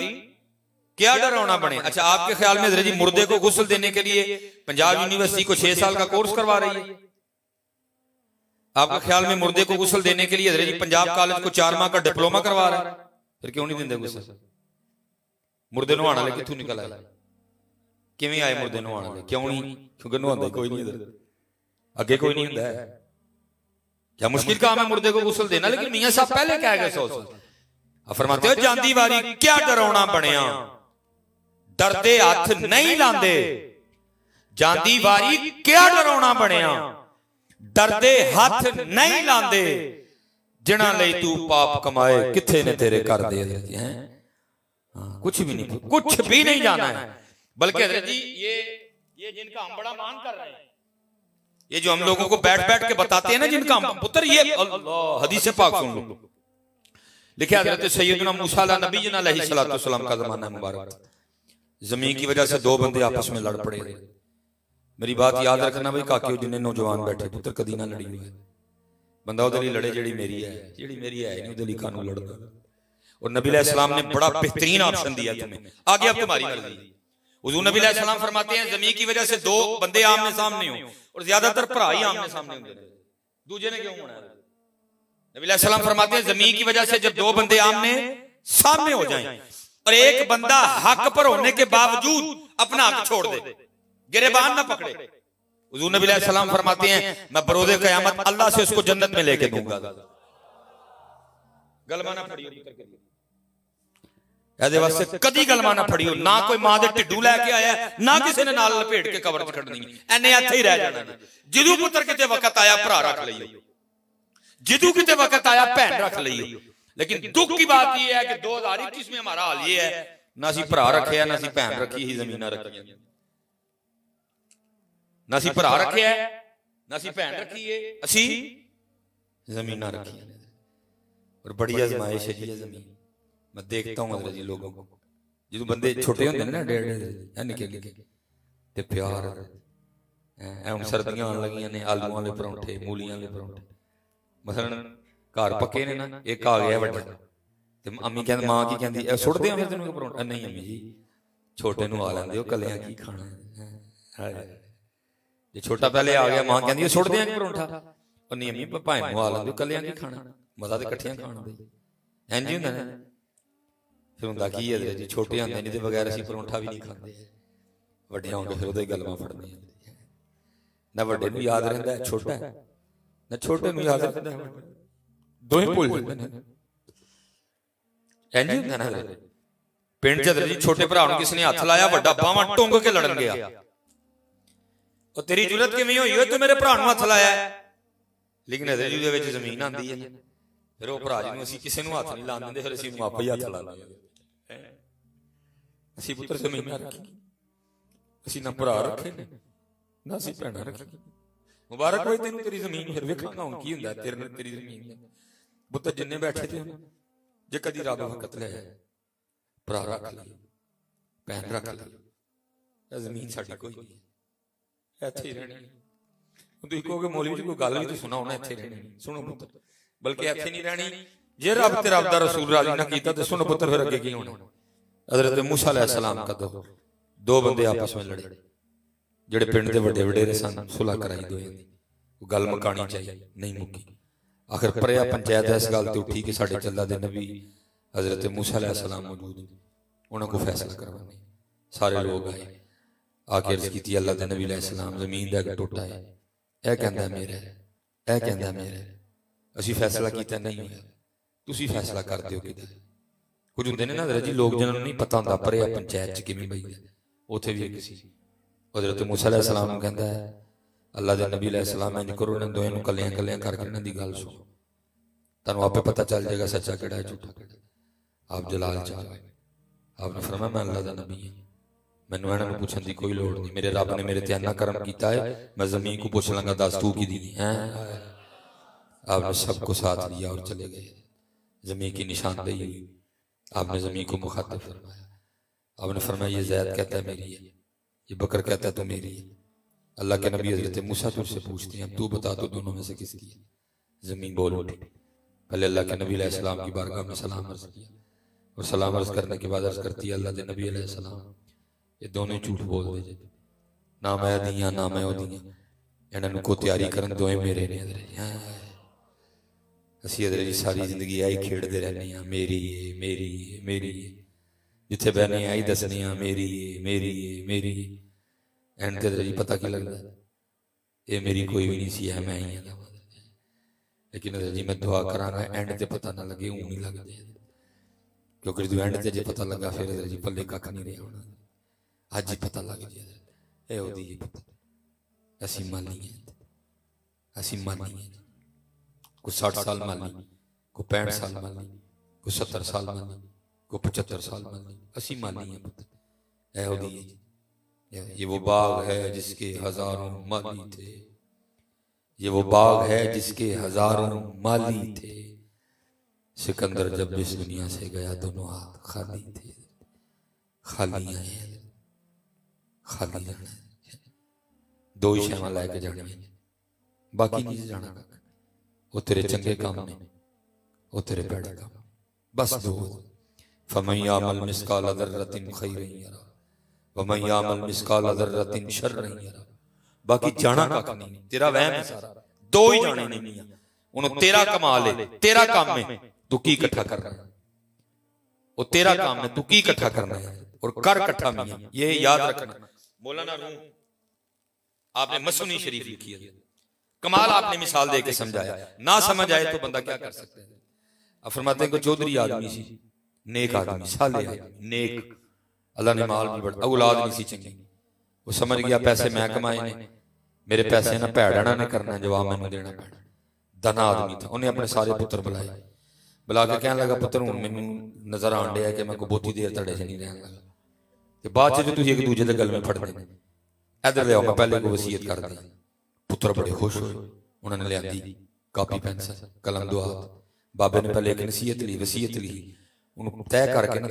क्या डरावना बने। अच्छा आपके ख्याल में हजरत जी मुर्दे को गुस्ल देने के लिए पंजाब यूनिवर्सिटी को 6 साल का कोर्स करवा रही है? आपका ख्याल में मुर्दे को गुस्ल देने के लिए हजरत जी पंजाब कॉलेज को 4 माह का डिप्लोमा करवा रहा है, फिर क्यों नहीं देंगे गुस्ल? मुर्दे नहाने वाले कितों निकल आए, किवें आए मुर्दे नहाने वाले? क्यों नहीं? क्योंकि नहांदा कोई नहीं इधर, अगे कोई नहीं हुंदा है। क्या मुश्किल काम है मुर्दे को गुस्ल देना? लेकिन मियां साहब पहले कह गए 100 साल। फरमाते हो जांदी वारी क्या डराउना बनिया, डरदे हथ नहीं लांदे। जांदी वारी क्या डराउना बनिया, डरदे हाथ नहीं लांदे। जिन्हां लई तू पाप कमाए किथे ने तेरे कर दे हैं। कुछ भी नहीं, कुछ भी नहीं जाना है। बल्कि हजरत जी ये जिनका हम बड़ा मान कर रहे हैं, ये जो हम लोगों को बैठ बैठ के बताते हैं ना जिनका हम पुत्र, ये अल्लाह हदीस पाक सुन लो। लिखा हजरत सैयदना मूसा नबी अलैहिस्सलातु वस्सलाम का जमाना मुबारक, जमीन की वजह से 2 बंदे आपस में लड़ पड़े। मेरी बात याद रखना भाई काके, जिन्हें नौजवान बैठे पुत्र कदी ना लड़ी हुए। बंदा उधर ही लड़े जेड़ी मेरी है नहीं उधर ही कानू लड़ता। और नबी अलैहिस्सलाम ने बड़ा बेहतरीन ऑप्शन दिया तुम्हें, आगे अब तुम्हारी मर्जी। हुजूर नबी अलैहिस्सलाम फरमाते हैं जमीन की वजह से 2 बंदे आमने सामने हो, और ज्यादातर भरा ही आमने सामने होंगे, दूजे ने क्यों होना? नबी अलैहिस्सलाम फरमाते हैं जमीन की वजह से जब 2 बंदे आमने सामने हो जाएं और एक बंदा हक पर होने के बावजूद अपना हक छोड़ दे, गिरेबान ना पकड़े, हुजूर नबी अलैहिस्सलाम फरमाते हैं मैं बरोज़े क़यामत अल्लाह से उसको जन्नत में लेके दूंगा। गलमा ना फड़ियो ऐसे वास्ते कदी गलमा ना फड़ियो, ना कोई मां दे ढिड्डू लेके आया ना किसी ने नाल लपेट के कबर च खड़नी, एने इत्थे ही रह जाना। जिदू पुत्र किते वक्त आया भरा रख लईयो, जिदू किते वक्त आया भैन रख लईयो। लेकिन दुख की बात यह है कि 2021 में हमारा हाल ये है, ना असीं भरा रखे ना असीं भैन रखी ही जमीना रखी, ना असीं भरा रखे ना असीं भैन रखी है, असीं जमीना रखी। और बड़ी आजमाइश है जी जमीन। मैं देखता हूँ हजरत जी लोगों को, जो बंदे छोटे होंगे ना 1.5 निके निके ते प्यार हम सर्दियां आने लगियां ने, आलू वाले परौंठे मूलियां वाले परौंठे मसलन घर पक्के ने ना, एक आ गया वड्डा ते अम्मी कहंदी मां की कहंदी ए सुट देआं फिर तैनूं परौंठा? नहीं अम्मी जी छोटे नूं आ लैंदे हो, कलियां की खाना है। जे छोटा पहले आ गया मां कहंदी सुट देआं परौंठा, और नहीं अम्मी भाई नूं आ लैंदे हो, कलियां की खाना, मजा ते इकट्ठियां खाण दे। इंज ही हुंदा ना, फिर हुंदा की है जी छोटे होंदे नहीं ते बगैर असीं परौंठा भी नहीं खांदे, वड्डे होंगे फिर उहदे गलमां फड़ने ना, वड्डे नूं याद रहिंदा छोटा ना छोटे नूं याद रहिंदा, दोहें भुल जांदे ने। इंज ही हुंदा ना पिंड च जी छोटे भरा नूं किसी ने हत्थ लाया, वड्डा बावां टुंग के लड़न गया, और तेरी जुरत किवें होई हो तू मेरे भरा नूं हत्थ लाया? लेकिन हजरत जी दे विच जमीन आंदी है, फिर वो भरा जी नूं असीं किसी नूं हत्थ नहीं लाण दिंदे, फिर असीं आपे ही हत्थ ला लैंदे। असीं पुत्र जमीनां रखी, असीं ना भरा रखे ना असीं भैणां रखी। मुबारक होए तेनूं तेरी जमीन, फिर वेखांगा हुण की हुंदा तेरे तेरी जमीन। पुत्र जिन्ने बैठे थे जे कदी रब वक्त ले भरा रख ली, भैन रख ली, जमीन साडी कोई नहीं, इत्थे ही रहनी। तुसीं कहोगे मौलवी जी कोई गल भी तो सुनाओ ना, इत्थे रहनी। सुनो पुत्र, बल्कि इत्थे नहीं रहनी, जे रब ते रब दा रसूल राजी ना कीता ते सुनो पुत्र फिर अगे की होना। हजरत मूसा अलैहिस्सलाम का 2 बंदे आपस में लड़े, जेड़े पिंड दे वड्डे वडेरे सन, सुलह कराई दोए दी, गल मुकानी चाहिए नहीं मुकी। आखिर परिया पंचायत इस गल ते उठी कि साडे अल्लाह दे नबी हजरत मूसा अलैहिस्सलाम मौजूद ने, उन्हां को फैसला करवाने। सारे लोग आए, आके अर्ज कीती अल्लाह दे नबी अलैहिस्सलाम जमीन दा इक टोटा है, ए कहंदा मेरा है, ए कहंदा मेरा है, असीं फैसला कीता नहीं होया, तुसीं फैसला कर दिओ किदा। कुछ हुंदे ने ना हजरत जी लोग जिन्हां नूं नहीं पता हुंदा परिया पंचायत च किवें बईदा, उत्थे भी एक सी हजरत मूसा अलैहिस्सलाम नूं कहंदा है अल्लाह दे नबी अलैहिस्सलाम इंज करो, इन्हां दोयां नूं कल्लियां कल्लियां करके इन्हां दी गल सुनो, तुहानूं आपे पता चल जाएगा सच्चा किहड़ा है झूठा किहड़ा। आप जलाल च आ गए, आपने फरमाया मैं अल्लाह दा नबी हां, मैनूं इन्हां नूं पुछण दी कोई लोड़ नहीं, मेरे रब ने मेरे ते इन्ना करम कीता है, मैं जमीन को पुछ लांगा दस तू की दी है। आपने सबको साथ लिया और चले गए, जमीन की निशानदेही हुई, आपने जमीन को मुखातिब फरमाया। आपने फरमाया ये ज़ैद कहता है मेरी है, ये बकर कहता है तो मेरी है। अल्लाह के नबी हजरत मूसा तुझसे पूछते हैं तू बता तो दोनों में से किसकी है? जमीन बोल उठी। पहले अल्लाह के नबी अलैहिस्सलाम की बारगाह में सलाम अर्ज किया, और सलाम अर्ज करने के बाद अर्ज करती है अल्लाह के नबी अलैहिस्सलाम ये दोनों झूठ बोल दे, ना मैं दियां ना मैं दियां, इन्हों को तैयारी करन दोए मेरे ने असी अदर जी सारी जिंदगी आई खेडते रहने हैं मेरी है मेरी है मेरी है जिथे बहने आई दसने मेरी है मेरी है मेरी एंड ते जी पता की लगता ये मेरी कोई भी नहीं सी है मैं ही हाँ लेकिन जी मैं दुआ करांगा एंड ते पता ना लगे ऊँ नहीं लगते क्योंकि जो एंड ते जे पता लगा फिर जी पल्ले कख नहीं रहा होना अज ही पता लग जाए ये पता असी माली हैं असी माली हैं कोई 60 साल माली कोई 65 साल माली कोई 70 साल माली कोई 75 साल माली असी माली हैं पुत्र ये वो बाग है जिसके हजारों माली थे ये वो बाग है जिसके हजारों माली थे सिकंदर जब इस दुनिया से गया दोनों हाथ खाली थे खाली आए खाली जाना दो ही शैवां लैके जानी बाकी नहीं जाना वो तेरे चंगे काम ने वो तेरे भैड़े काम बस दो फमन यामल मिस्काल दर्रतिन खैरन यरा वमन यामल मिस्काल दर्रतिन शर्रन यरा बाकी जाना कख नहीं तेरा वहम है सारा दो ही जाने नहीं है उन्होंने तेरा कमाल है तेरा काम है तू की इकट्ठा करना है वो तेरा काम है तू की इकट्ठा करना है और कर इकट्ठा मियां ये याद रखना मौलाना रूम आपने मसूनी शरीफ लिखी है कमाल आपने मिसाल दे के समझाया ना समझ आए तो बंदा क्या कर सकता है अब फरमाते हैं को चौधरी आदमी सी नेक आदमी साले आदमी नेक अल्लाह ने माल भी बड़ा औलाद नहीं सी चंगी वो समझ गया पैसे मैं कमाए ने मेरे पैसे ना भैड़ा ने करना जवाब मैनू देना पैना धना आदमी था उन्हें अपने सारे पुत्र बुलाए बुला के कहने लगा पुत्र हुण मैनू नजर आन दिया कि मैं कोई बहुती देर तड़े च नहीं रहन लगा ते बाद च तुसीं एक दूजे दे गल में फड़दे ने इधर ले आओ मैं पहले को वसीयत कर दी पुत्र बड़े खुश हुए उन्होंने लिया कापी पेंसिल कलम दुआ बाबे ने पहले एक नसीहत ली वसीयत ली उन्होंने तय करके ना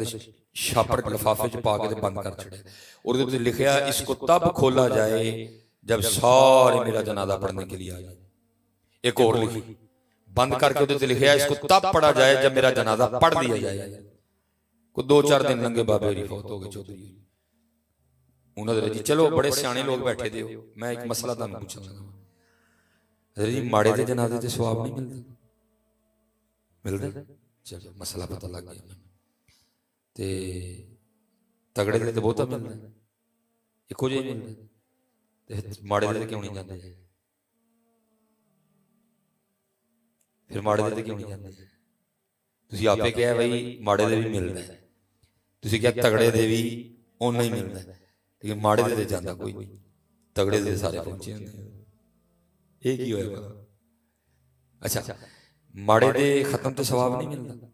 छापर लिफाफे च पा के बंद कर छड़े और लिखा इसको तब खोला जाए जब सारे मेरा जनाजा पढ़ने के लिए आ जाए एक और लिखी बंद करके लिखा इसको तब पढ़ा जाए जब मेरा जनाजा पढ़ लिया जाए को 2-4 दिन लंघे बाबे की फौत हो गई चौधरी उन्होंने जी चलो बड़े सियाने लोग बैठे दे मैं एक मसला तुहानू पूछण लगा जी माड़े दे जनाजे ते सवाब नहीं मिलदा चलो मसला पता लग गया ते तगड़े दे ते बहुता मिलदा इको जिहा ही मिलदा ते माड़े दे क्यों नहीं जांदे फिर माड़े दे क्यों नहीं जांदे तुसीं आपे कहा भाई माड़े दे भी मिलदा तुसीं कहा तगड़े दे भी उन्ना ही मिलदा लेकिन माड़े दे जाता कोई नहीं तगड़े दे सारे पहुंचे एक ही होया अच्छा माड़े दे खत्म तो सवाब नहीं मिलता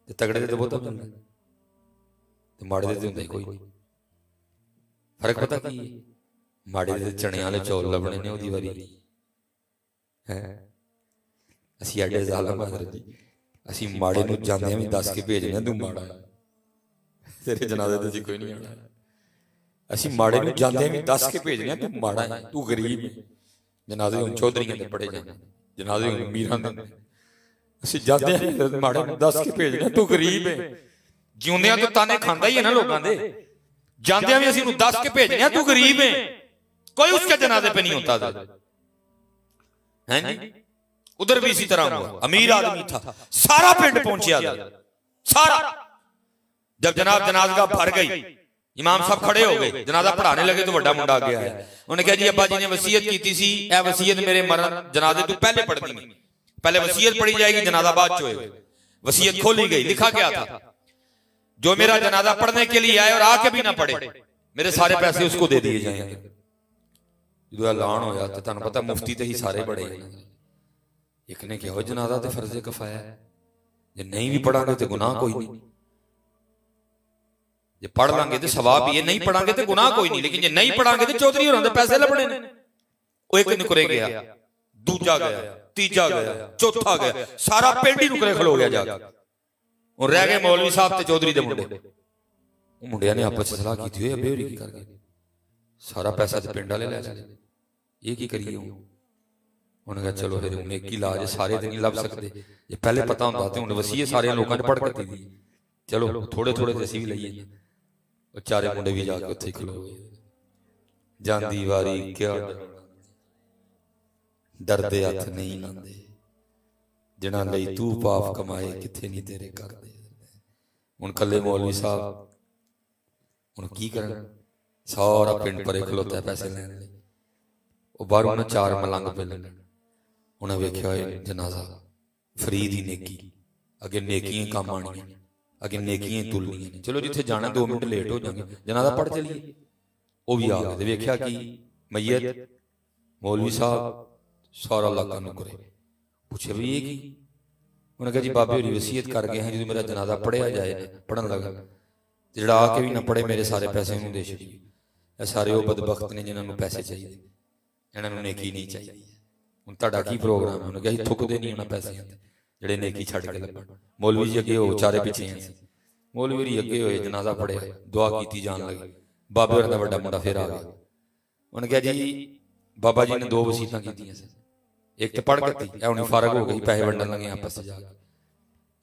ते तगड़े दे बहुत मिलता ते माड़े दे हुंदा ही कोई नहीं फर्क पता की माड़े दे चने वाले चौल लभने ने ओदी वारी है असी एडे जालम हजरत जी असी माड़े नूं जांदे भी दस के भेजने तू माड़ा तेरे जनाजे ते कोई नहीं आना असी माड़े नूं जांदे भी दस के भेजने तू माड़ा है तू गरीब है जनाजे हुण चौधरीआं दे पड़े जाने जनाजे हुण अमीरां दे असी जांदे माड़े नूं दस के भेजने तू गरीब है जिउंदियां तो ताने खांदा ही है ना लोकां दे जांदियां भी असी नूं दस के भेजने तू गरीब है कोई उसके जनाजे पे नहीं होता हैं जी उधर भी इसी तरह हुआ अमीर आदमी था सारा पिंड पहुंचा सारा जब जनाब जनाजा भर गई इमाम साहब खड़े हो गए जनाजा पढ़ाने लगे तो बड़ा मुंडा आ गया है उन्होंने कहा जी अब्बा जी ने वसीयत की सी ए वसीयत मेरे मरण जनाजे तू पहले पढ़नी नहीं पहले वसीयत पढ़ी जाएगी जनाजा बाद च होएगा वसीयत खोली गई लिखा गया था जो मेरा जनाजा पढ़ने के लिए आए और आके भी ना पढ़े मेरे सारे पैसे उसको दे दिए जाएंगे जो ऐलान होया तो तुहानू पता मुफ्ती तो ही सारे बड़े एक ने कहा जनाजा तो फर्जे कफाया है जे नहीं भी पढ़ांगे तो गुनाह कोई नहीं जे पढ़ लांगे तो सवाब ही है नहीं पढ़ांगे तो गुनाह कोई नहीं लेकिन जे नहीं पढ़ांगे तो चौधरी होरां दे पैसे लभणे ने ओ एक नुकरे गया दूजा गया तीजा गया चौथा गया सारा पिंड ही नुकरे खलो गया जाके और रह गए मौलवी साहब ते चौधरी दे मुंडे मुंडिया ने आपस सलाह की थी बेहोरी की कर गए सारा पैसा तो पिंड वाले ले ले ये की करिए उन्होंने कहा चलो फिर उन्हें एक ही इलाज सारे दिन नहीं लभ सकते जे पहले पता होंदा ते हुण वसीयत सारे लोगों ने पढ़ के दी चलो थोड़े थोड़े असीं भी लईए चारे मुंडे भी जाके उत्थे खलो गए जांदी वारी क्या डरदे हथ नहीं लांदे, जिन्हां लई तू पाप कमाए किथे नहीं तेरे करदे। हुण कल्ले मौलवी साहब हुण की करन, सारा पिंड परे खलोता पैसे लैण लई, वो बाहरों ना 4 मलंग पे लगन। उन्हें वेख्या जनाजा फरीद ही नेकी, अगे नेकियां काम आनियां, अगे नेकियां तुलनियां ने। चलो जिथे जाना 2 मिनट लेट हो जाएंगे, जनाजा पढ़ चलिए। वो भी आ गए, वेख्या कि मैयत मौलवी साहब सारा इलाका नुकरे। पूछे भी ये की? उन्हें कहा जी बाबे होरी वसीयत कर गए हैं जो मेरा जनाजा पढ़िया जाए, पढ़न लगा जिहड़ा आके भी ना पढ़े मेरे सारे पैसे उन्होंने दे छड़िए। ये सारे वो बदबख्त ने जिन्होंने पैसे चाहिए, इन्होंने नेकी नहीं चाहिए। हुण तुहाडा की प्रोग्राम है? उन्हें कहा थुकदे नहीं उन्होंने पैसे जिहड़े नेकी छड्ड के लग्गण। मौलवी जी अगे हो चारे पिछे हैं, मौलवी होरी अगे होए, जनाजा पढ़िया, दुआ की जान लगी। बाबे होरां दा वड्डा मुंडा फिर आ गया। उन्हें कहा जी बाबा जी ने 2 वसीयतां कीतियां सी, एक तो पढ़ के थी हुण फारग हो गई, पैसे वंडन लगे आपस में जाके,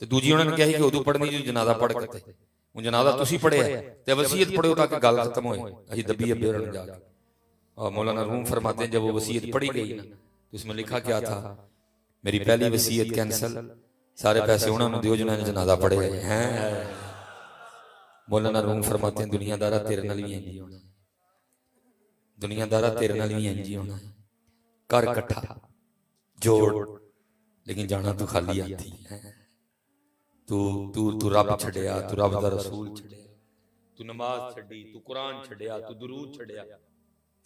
ते दूजी उन्होंने कहा कि उदों पढ़नी जो जनाजा पढ़ के थे। हुण जनाजा तुसीं पढ़िया ते वसीयत पढ़ो ताकि गल खत्म होए, असीं दब्बी अब्बे होरां जाके। मौलाना रूम फरमाते हैं जब वो वसीयत पढ़ी गई ना तो उसमें लिखा क्या था? मेरी पहली वसीयत कैंसल, सारे पैसे उन्होंने दियो जिन्होंने जनाजा पढ़े हैं। मौलाना रूम फरमाते हैं दुनियादारा तेरे नाल भी इंज ही होना, दुनियादारा तेरे नाल भी इंज ही होना। कर इकट्ठा जोड़, लेकिन जाना तू खाली हाथी है। तू तू तू रब छड़िया, तू रब दा रसूल छड़िया, तू नमाज छड़ी, तू कुरान छड़िया, तू दुरूद छड़िया,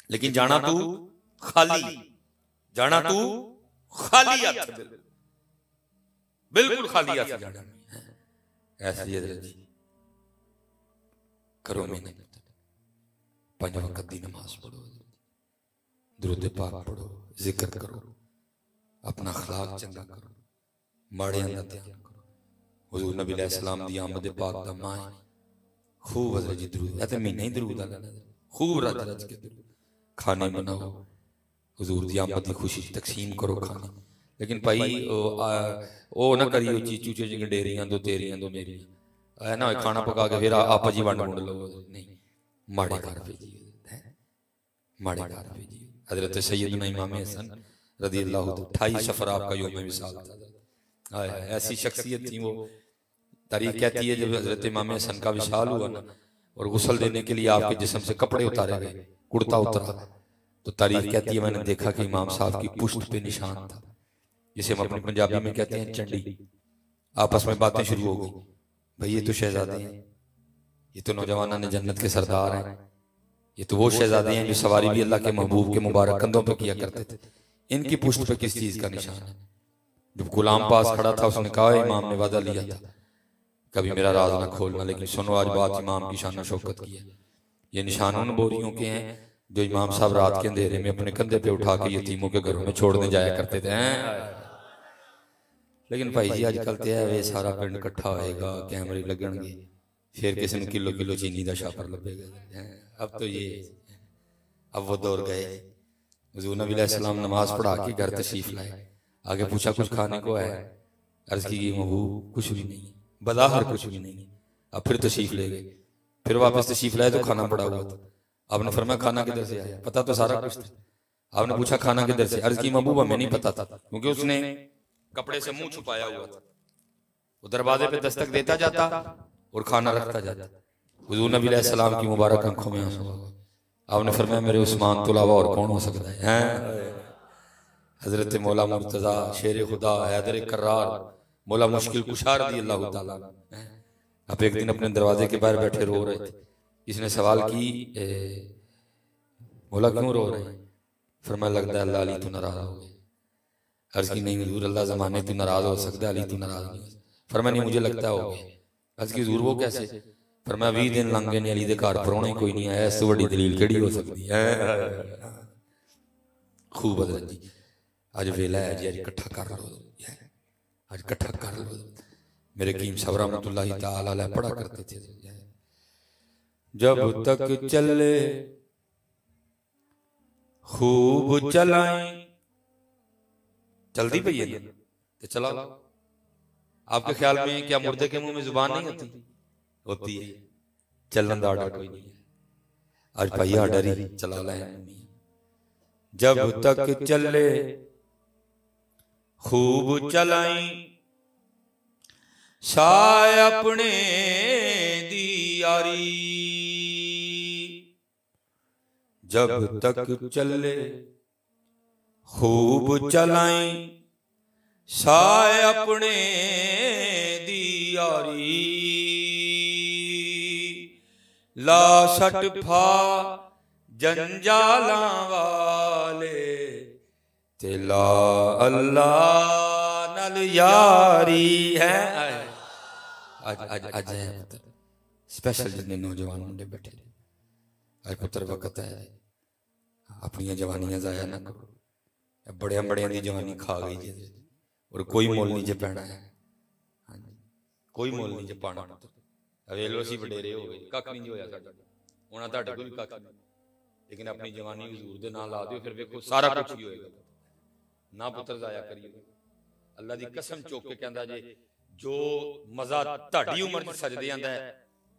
लेकिन जाना तू खाली, जाना तू खाली हाथ, बिल्कुल खाली हाथ जाना। ऐसी हज़रत जी करो मेहनत, 5 वक्त की नमाज पढ़ो, दुरूद पाक पढ़ो, जिक्र करो, अपना अखलाक चंगा करो, माड़ियां दा ध्यान करो। हुजूर नबी अलैहिस्सलाम दी आमद पाक दा मां है, खूब हज़रत जी दुरूद, ऐ ते महीना ही दुरूद दा खूब रज रज के दुरूद, खाने बनाओ, हुजूर दी आमद दी खुशी तकसीम करो खाने। लेकिन भाई ओ ना करियो चीचू ची गंडेरियां दो तेरियां दो मेरियां, ऐ ना खाना पका के फिर आप जी वंड वुंड लो, नहीं माड़े घर भेजिए, माड़े घर भेजिए। हजरत सैयदना इमाम हसन रज़ी अल्लाह 28 सफर आपका यौम विसाल था। ऐसी शख्सियत थी वो। तारीख कहती है जब हजरत इमाम हसन का विशाल हुआ ना और गुस्ल देने के लिए आपके जिस्म से कपड़े उतारे गए, कुर्ता उतरा, तो तारीख कहती है मैंने देखा कि इमाम साहब की पुश्त पे निशान था, जिसे हम अपनी पंजाबी में कहते हैं चंडी। आपस में बातें शुरू हो गई, भाई ये तो शहजादे हैं, ये तो नौजवाना ने जन्नत के सरदार हैं, ये तो वो शहजादे हैं जो सवारी भी अल्लाह के महबूब के मुबारक कंधों पर किया करते थे, इनकी पुश्त पे किस चीज का निशान है? जब गुलाम पास खड़ा था उसने कहा इमाम ने वादा लिया था कभी मेरा राज ना खोलना, लेकिन सुनो आज बात इमाम की शान शौकत की है। ये निशान उन बोरियों के हैं जो इमाम साहब रात के अंधेरे में अपने कंधे पे उठा के यतीमों के घरों में छोड़ने जाया करते थे। लेकिन भाई जी आजकल तो है सारा पिंड इकट्ठा होएगा, कैमरे लगणगे, फिर किसी ने किलो किलो चीनी का छापर लभेगा। अब तो ये अब वो दौर गए। हुजूर नबी अलैहिस्सलाम नमाज पढ़ा के घर तशरीफ लाए, आगे पूछा कुछ खाने को है? अर्ज की महबू कुछ भी नहीं, बज़ाहिर कुछ भी नहीं। अब फिर तशरीफ ले गए, फिर वापस तशरीफ लाए तो खाना पड़ा हुआ था। आपने फरमाया खाना किधर से आया? पता तो सारा कुछ था। आपने पूछा खाना किधर से? अर्ज की महबूब हमें नहीं पता था, क्योंकि उसने कपड़े से मुंह छुपाया हुआ था। वो दरवाजे पे दस्तक देता जाता और खाना रखता जाता। हुजूर नबी अलैहिस्सलाम की मुबारक आंखों में आंसू आ गए। आपने फरमाया मेरे उस्मान तो अलावा और कौन हो सकता है? हजरत मौला मुर्तजा शेर खुदा हैदर कर्रार मौला मुश्किल कुशार दी अल्लाह ताला। आप एक दिन अपने दरवाजे के बाहर बैठे रो रहे थे, इसने सवाल की मौला क्यों रो रहे हैं? फरमाया लगता है अल्लाह अली तू नाराज हो गए। अर्ज की नहीं हुजूर अल्लाह ज़माने तू नाराज हो सकता है, अली तू नाराज नहीं। फरमाया नहीं मुझे लगता हो गए। अर्ज की हुजूर वो कैसे? फरमाया 20 दिन लंघ गए अली दे घर परौना ही कोई नहीं आया, इस तो बड़ी दलील केड़ी हो सकती है? खूब हज़रत जी अज वेला है जी, अज इकट्ठा कर लो, अज इकट्ठा कर लो। मेरे कीम साहब रहमतुल्लाहि तआला अलैह पढ़ा करते थे जब तक चले खूब चलाएं। चलती पई है तो चला। आपके ख्याल में क्या मुर्दे के मुंह में जुबान नहीं होती? होती है। चलन दा आर्डर कोई नहीं है, आज भाई आर्डर ही चला लें। जब तक चले खूब चलाई शाय अपने दी यारी, जब तक चले खूब चलाई शाय अपने दी यारी, ला सट फा जंजाला वाले तेला अल्लाह नल यारी है। आज है स्पेशल जितने नौजवान मुंडे बैठे आज पुत्र वक्त है, अपनी जवानियां जाया ना करो। बड़े बड़े की जवानी खा गई जी और कोई मोल नहीं जे पैना है, कोई मोल नहीं जे पाना। वे लो असीं वडेरे हो गए, कख नहीं होया साडा, होना तुहाडे कोल भी कख नहीं, लेकिन अपनी जवानी हजूर दे नाल ला दिओ, फिर वेखो सारा कुछ ही होएगा। ना पुत्र जाया करिए। अल्लाह दी कसम चुक के कहंदा जे जो मजा तुहाडी उम्र च सजदे आंदा है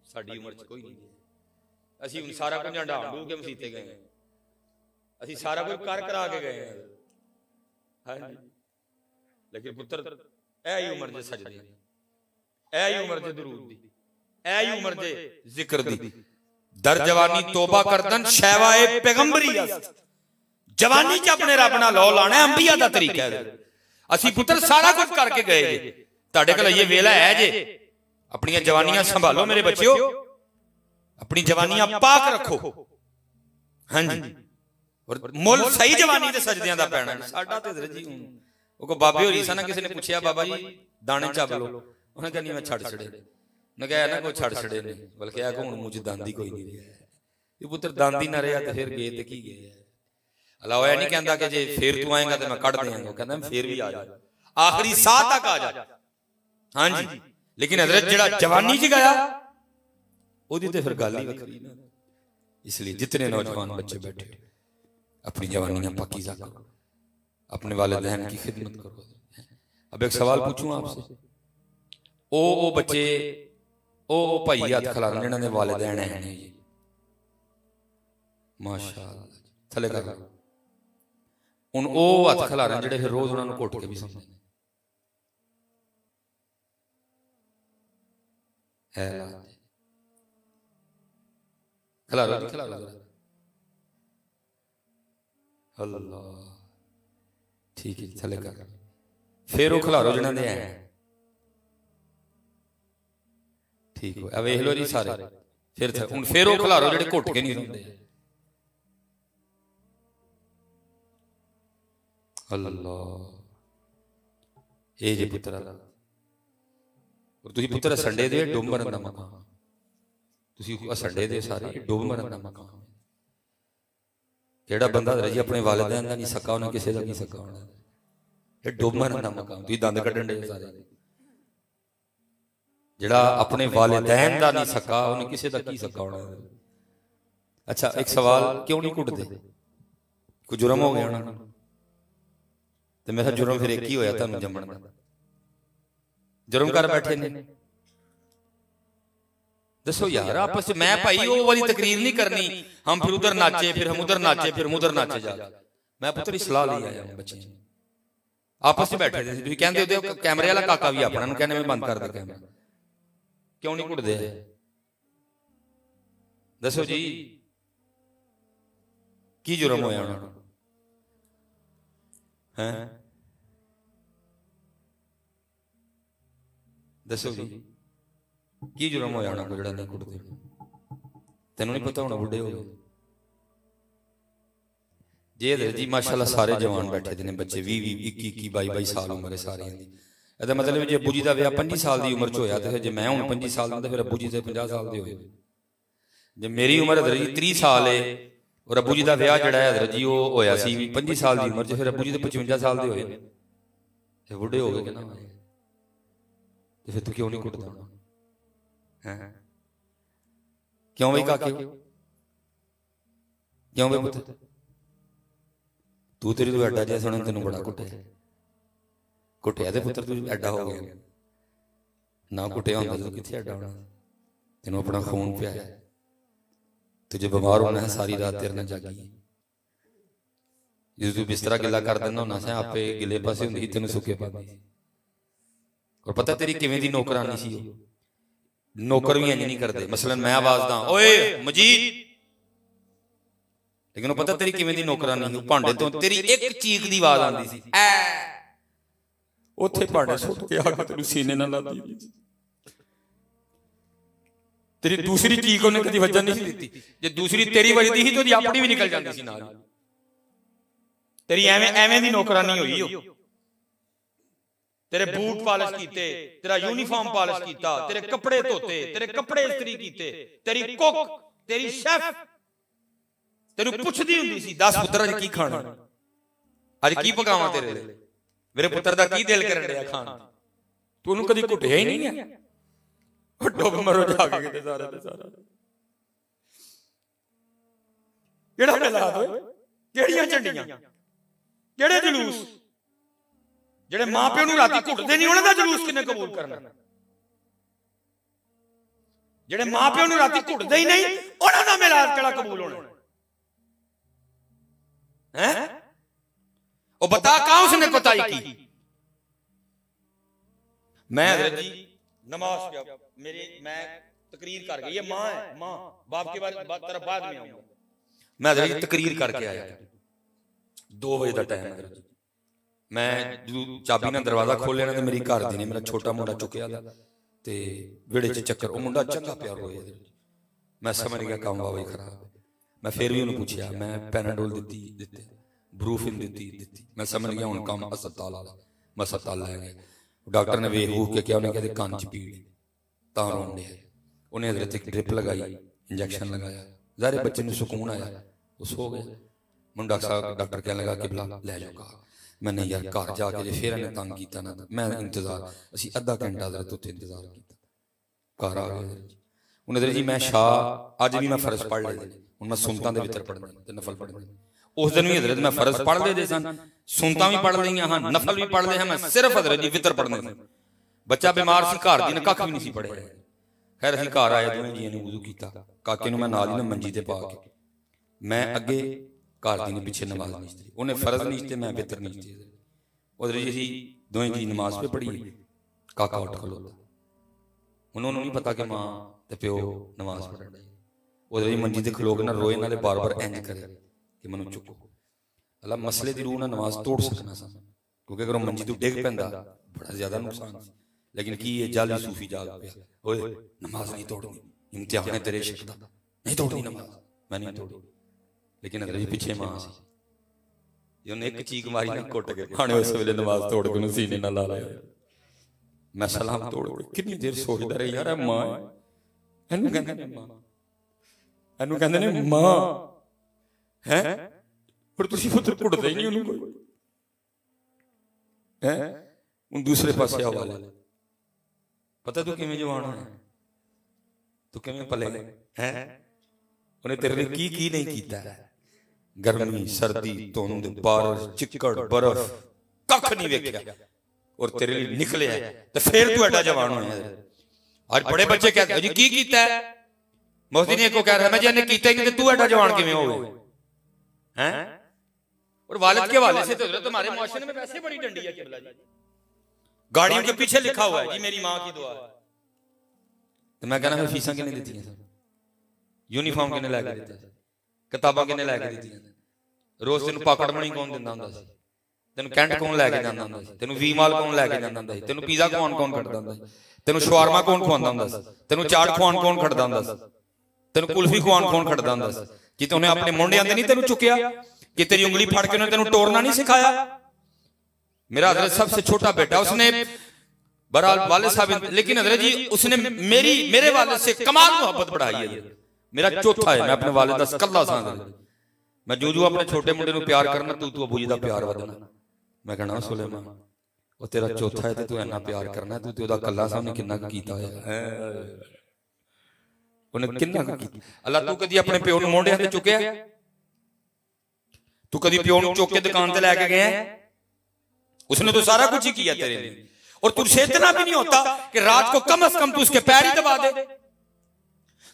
साडी उम्र च कोई नहीं। असीं हुण सारा कुछ हंडा हंडू के मसीते गए, असीं सारा कुछ कर करा के गए हैं, हाँ जी। लेकिन पुत्र ऐ उम्र जे सजदे, ऐ उम्र जे दरूद दी, ऐ उम्र जे जिक्र दी। दर जवानी तौबा करदन शैवाए पैगंबरी जवानी च अपने रब नाल लौ लाना अंबिया दा तरीका है। असीं पुत्र सारा कुछ करके गए जे, तुहाडे कोल ये वेला है जे अपनी जवानियां संभालो मेरे बच्चों, अपनी जवानियां पाक रखो, हाँ जी। और मुल सही जवानी दे सजदियां दा पैना साडा ते जी। वो को बाबे होरी सा ना, किसी ने पूछा बाबा जी दाने चब लो, उन्हें कहा नहीं मैं छड़ छड़े, मैं कहा ना कोई छड़ छड़े नहीं, बल्कि आखो हुण मुझे दांदी कोई नहीं रहा। ये पुत्र दांदी ना रहा तो फिर गए तो की गए। अल्लाह होया नहीं कहता कि जे फिर तू आएगा तो मैं कट देंगा, कहता फिर भी आ जा, आखिरी साह तक आ जा, हाँ जी। लेकिन हजरत जेड़ा जवानी च गया ओदी ते फिर गल ही वखरी ना। इसलिए जितने नौजवान बच्चे बैठे अपनी जवानियां पाकीज़ा करो, अपने वालिदैन की खिदमत करो। अब एक सवाल पूछूं आपसे, ओ बच्चे ओ भाई हाथ खिलाने जिन्हां दे वालिदैन हैं माशाअल्लाह थले कर हुण ओ हाथ खिला रहे जिहड़े फिर रोज उन्हां नूं घुट के भी समझदे है खिला लो खिला लो अल्लाह ठीक है थले कर फिर वो खिलारो जिन्हां दे हैं ठीक हो। वेख लो जी सारे फिर वो खिलारो जिहड़े घुट के नहीं रोंदे। अल्लाह ये जे पुत्र और तुसीं पुत्र संडे दे डुब मरन दा मकाम, तुसीं संडे दे सारे डुब मरन दा मकाम। केड़ा बंदा जी अपने वालिदैन दा नहीं सका उन्हें किसी दा नहीं सका होना, ये डुब मरन दा मकाम। तुसीं दंद कड्ढण दे सारे, जेड़ा अपने वालिदैन दा नहीं सका उन्हें किसी दा की सका होना। अच्छा एक सवाल, क्यों नहीं घुटदे? कोई जुर्म हो गया उन्हां नूं? तो मेरा जुर्म फिर एक ही होया तुहानूं जम्मण दा, जुर्म कर बैठे ने। दसो यार आपस में, मैं भाई वो वाली तकरीर नहीं करनी, हम फिर उधर नाचे फिर हम उधर नाचे फिर हम उधर नाचे जा। मैं पुत्र सलाह ले आया बच्चे आपस में बैठे थे, तुसीं कहंदे हो कैमरे वाला काका भी अपना कहने में बंद कर दे कैमरा, क्यों नहीं घुटदे? दसो जी की जुर्म होया उन्हां नूं? हैं दसो जी की जुर्म होया उन्हां नूं जेड़ा नहीं घुटदे? तैनूं नहीं पता होना बुढ़े हो गए जे जी माशाअल्लाह सारे जवान बैठे ने बच्चे 20-21 22 साल उम्र है सारे दी। ਇਹਦਾ मतलब जे अबू जी का विआह 25 साल की उम्र च होया तो जे मैं हूँ 25 साल का फिर अबू जी से 50 साल के होए। जे मेरी उम्र हजरत जी 30 साल है और अबू जी का विआह जड़ा है हजरत जी वो होया सी 25 साल की उम्र च, फिर अबू जी तो 55 साल के होए, बुढ़े हो गए कि ना होए? तो फिर तू क्यों नहीं घुटदा? हैं क्यों भाई काके क्यों भाई पुत्र तू तेरी तो एडा जैसा सुन तेन बड़ा घुटे घुटिया तो पुत्र तू एडा हो गया ना, घुटिया होंदा तो कित्थे एडा होना? तेनों अपना खून पिया है, तुझे बीमार होना है सारी रात तेरे नाल जागी जो तू बिस्तरा गिला कर देना होना से आपे गिले पासे होंदी तेन सुके पाती। और पता तेरी किवें दी नौकरानी सी, नौकर भी इंज नहीं करते। मसलन मैं आवाज दा ओए मजीद, लेकिन पता तेरी किवें दी नौकरानी सी, भांडे तो तेरी एक चीख दी आवाज आंदी सी, उत्थे भांडे सुट के आके तेनू सीने नाल लादी। तेरी दूसरी चीख उन्हें कदी वजन नहीं दी, जे दूसरी तेरी वजदी ही तो दी अपनी भी निकल जाती सी नाल। तेरी एवें एवें दी नौकरानी हुई हो, तेरे बूट पॉलिश कीते, तेरा यूनिफॉर्म पॉलिश कीता, तेरे कपड़े धोते, तेरे कपड़े इस्त्री कीते, तेरी कुक, तेरी शेफ तेनू पुछदी हुंदी सी 10 पुत्तर अज की खाना, अज की पकावां तेरे लिए, मेरे पुत्तर दा की दिल करन दिया खान। तू उन्हें कदी घुटिया ही नहीं है, डुब मरो जाके किते सारा ते सारा। केड़ा मिलाद होए, केड़ियां झंडियां, केड़े जलूस, जेड़े मां प्यो नूं राती घुटदे नहीं उन्हां दा जलूस किन्ने कबूल करना? जेड़े मां प्यो नूं राती घुटदे ही नहीं उन्हां दा मिलाद केड़ा कबूल होना है? ओ बता कहां उसने कोताही की? मैं हजरत जी नमाज मेरी मैं तकरीर कर गई, ये मां है, मां बाप के तरफ बाद में आऊंगा। मैं हजरत जी तकरीर करके आया 2 बजे का टाइम है। मैं चाबी ने दरवाजा खोलिया ना, मेरी घर दी ने मेरा छोटा मुंडा चुकया ते विड़े च चक्कर, वो मुंडा चंगा प्यार होया। मैं समझ गया काम वावा ही खराब। मैं फिर भी उन्हें पूछा, मैं पैनाडोल दिते, ब्रूफिन दिती। मैं समझ गया हूं काम अस्पताल वाला। मैं अस्पताल लै गया, डॉक्टर ने वेख वूख के क्या, उन्हें कहते कान च पीड़ तां रोन दिया। उन्हें हजरत एक ड्रिप लगाई, इंजैक्शन लगाया, ज़ाहिर बच्चे को सुकून आया, वो सो गए। मुंडा साहब डॉक्टर कहने लगा कि बिला लै जाओ घर। मैंने यार घर जाके जो फिर इन्हें तंग किया ना, मैं इंतजार असी अद्धा घंटा हजरत उत्थे इंतजार किया, घर आ गए। उन्हें जी मैं शाह अज भी मैं फर्ज पढ़ ले, हूँ मैं सुनता दे वितर पढ़ने ते नफल पढ़ने। उस दिन भी हजरत मैं फर्ज पढ़ ले सन, सुनता भी पढ़ ली हाँ, नफल भी पढ़ ले हैं। मैं सिर्फ हजरत जी वितर पढ़ने। बच्चा बीमार सी, घर दी ने कख भी नहीं सी पढ़े। खैर असीं घर आए, दोवें जी ने वुज़ू कीता, काके नूं मैं नाल ही ना मंजी ते पा के, मैं अगे घर दी ने पिछे नमाज नीचती, उन्हें फर्ज नीचते, मैं वितर नीचती। उधर जी असीं दोवें जी नमाज पे पढ़ी, काका उठ खलोता। उन्होंने नहीं पता कि मां ते प्यो नमाज पढ़ रहे। उधर जी मंजी ते खलो के ना रोए, नाले बार बार इंज करे कि मैनूं चुको। अल्लाह मसले दी रूह ना नमाज तोड़ सकना सा, क्योंकि अगर मंजी तो डिग पैंदा बड़ा ज्यादा नुकसान सी। लेकिन की ये जाली सूफी जाग पिया, ओए नमाज नहीं तोड़नी, इम्तिहान है तेरे इश्क दा, नहीं तोड़नी नमाज। मैं नहीं तोड़ी, लेकिन अगर जी पिछे मां सी, उन्हें एक चीख मारी ना कुट के खाने, उस वेले नमाज तोड़ के सीने नाल ला लिया। मैं सलाम तोड़ के कितनी देर सोचदा रही, यार मां इहनूं कहंदे ने मां, इहनूं कहंदे ने मां है, पर तुसीं पुत्तर घुटदे ही नहीं उहनूं कोई है। हुण दूसरे पासे हवाले, पता तू किवें जवान है, तू किवें पले है, उन्हें तेरे लिए की नहीं कीता है। गर्मी सर्दी धुंध बारिश चिक्कड़ बर्फ कख नहीं वेख्या, और तेरे लिए निकले है तो फिर तू एडा जवान होया। आज बड़े बच्चे कहते हैं जी की कीता है, मोहसिन को कह रहा है मैं जी ने कीता ही नहीं, तू एडा जवान किवें होवे हैं? और वालिद के हवाले से तो तुम्हारे मुआशरे में वैसे बड़ी डंडी है किबला जी, गाड़ियों के पीछे लिखा हुआ है जी मेरी मां की दुआ है। तो मैं कहना फिर फीसां किने दित्तियां, यूनीफॉर्म किने लैके दित्ते, किताबां किने लैके दित्तियां, रोज तेनू पाकड़ मणी कौन दिंदा हुंदा सी, तेनू कैंट कौन लैके जांदा हुंदा सी, तेनू वीमाल कौन लैके जांदा हुंदा सी, तेनू पिज़्ज़ा कौन खड़दा हुंदा सी, तेनू शवारमा कौन खवांदा हुंदा सी, तेनू चाट खवान कौन खड़दा हुंदा सी, तेनू कुल्फी खवान कौन खड़दा हुंदा सी? कि तूने अपने मुंडियां ते नहीं तेनू चुकिया, कि तेरी उंगली फड़ के उन्होंने तेनू तोड़ना नहीं सिखाया? मेरा हजरत सबसे छोटा बेटा, उसने बहरहाल वालिद साहब, लेकिन हजरत जी उसने मेरे वालिद से कमाल मोहब्बत बढ़ाई है। मेरा चौथा है, मैं अपने वालिद दा कल्ला सा, मैं जो अपने छोटे मुंडे नूं प्यार करना, तू अबू जी दा प्यार वधना। मैं कहना सुलेमान वो तेरा चौथा है, तू इन्ना प्यार करना, तू ओदा कल्ला सा, उन्हें किन्ना कीता है, उन्हें किन्ना कीता। अल्लाह तू कदी अपने प्यो नूं मोंडियां ते चुकिया? तू कदी प्यो नूं चुक के दुकान ते लैके गया? उसने तो सारा कुछ ही किया तेरे लिए, और तुझसे इतना भी नहीं होता कि रात को कम से कम तू उसके पैर ही दबा दे।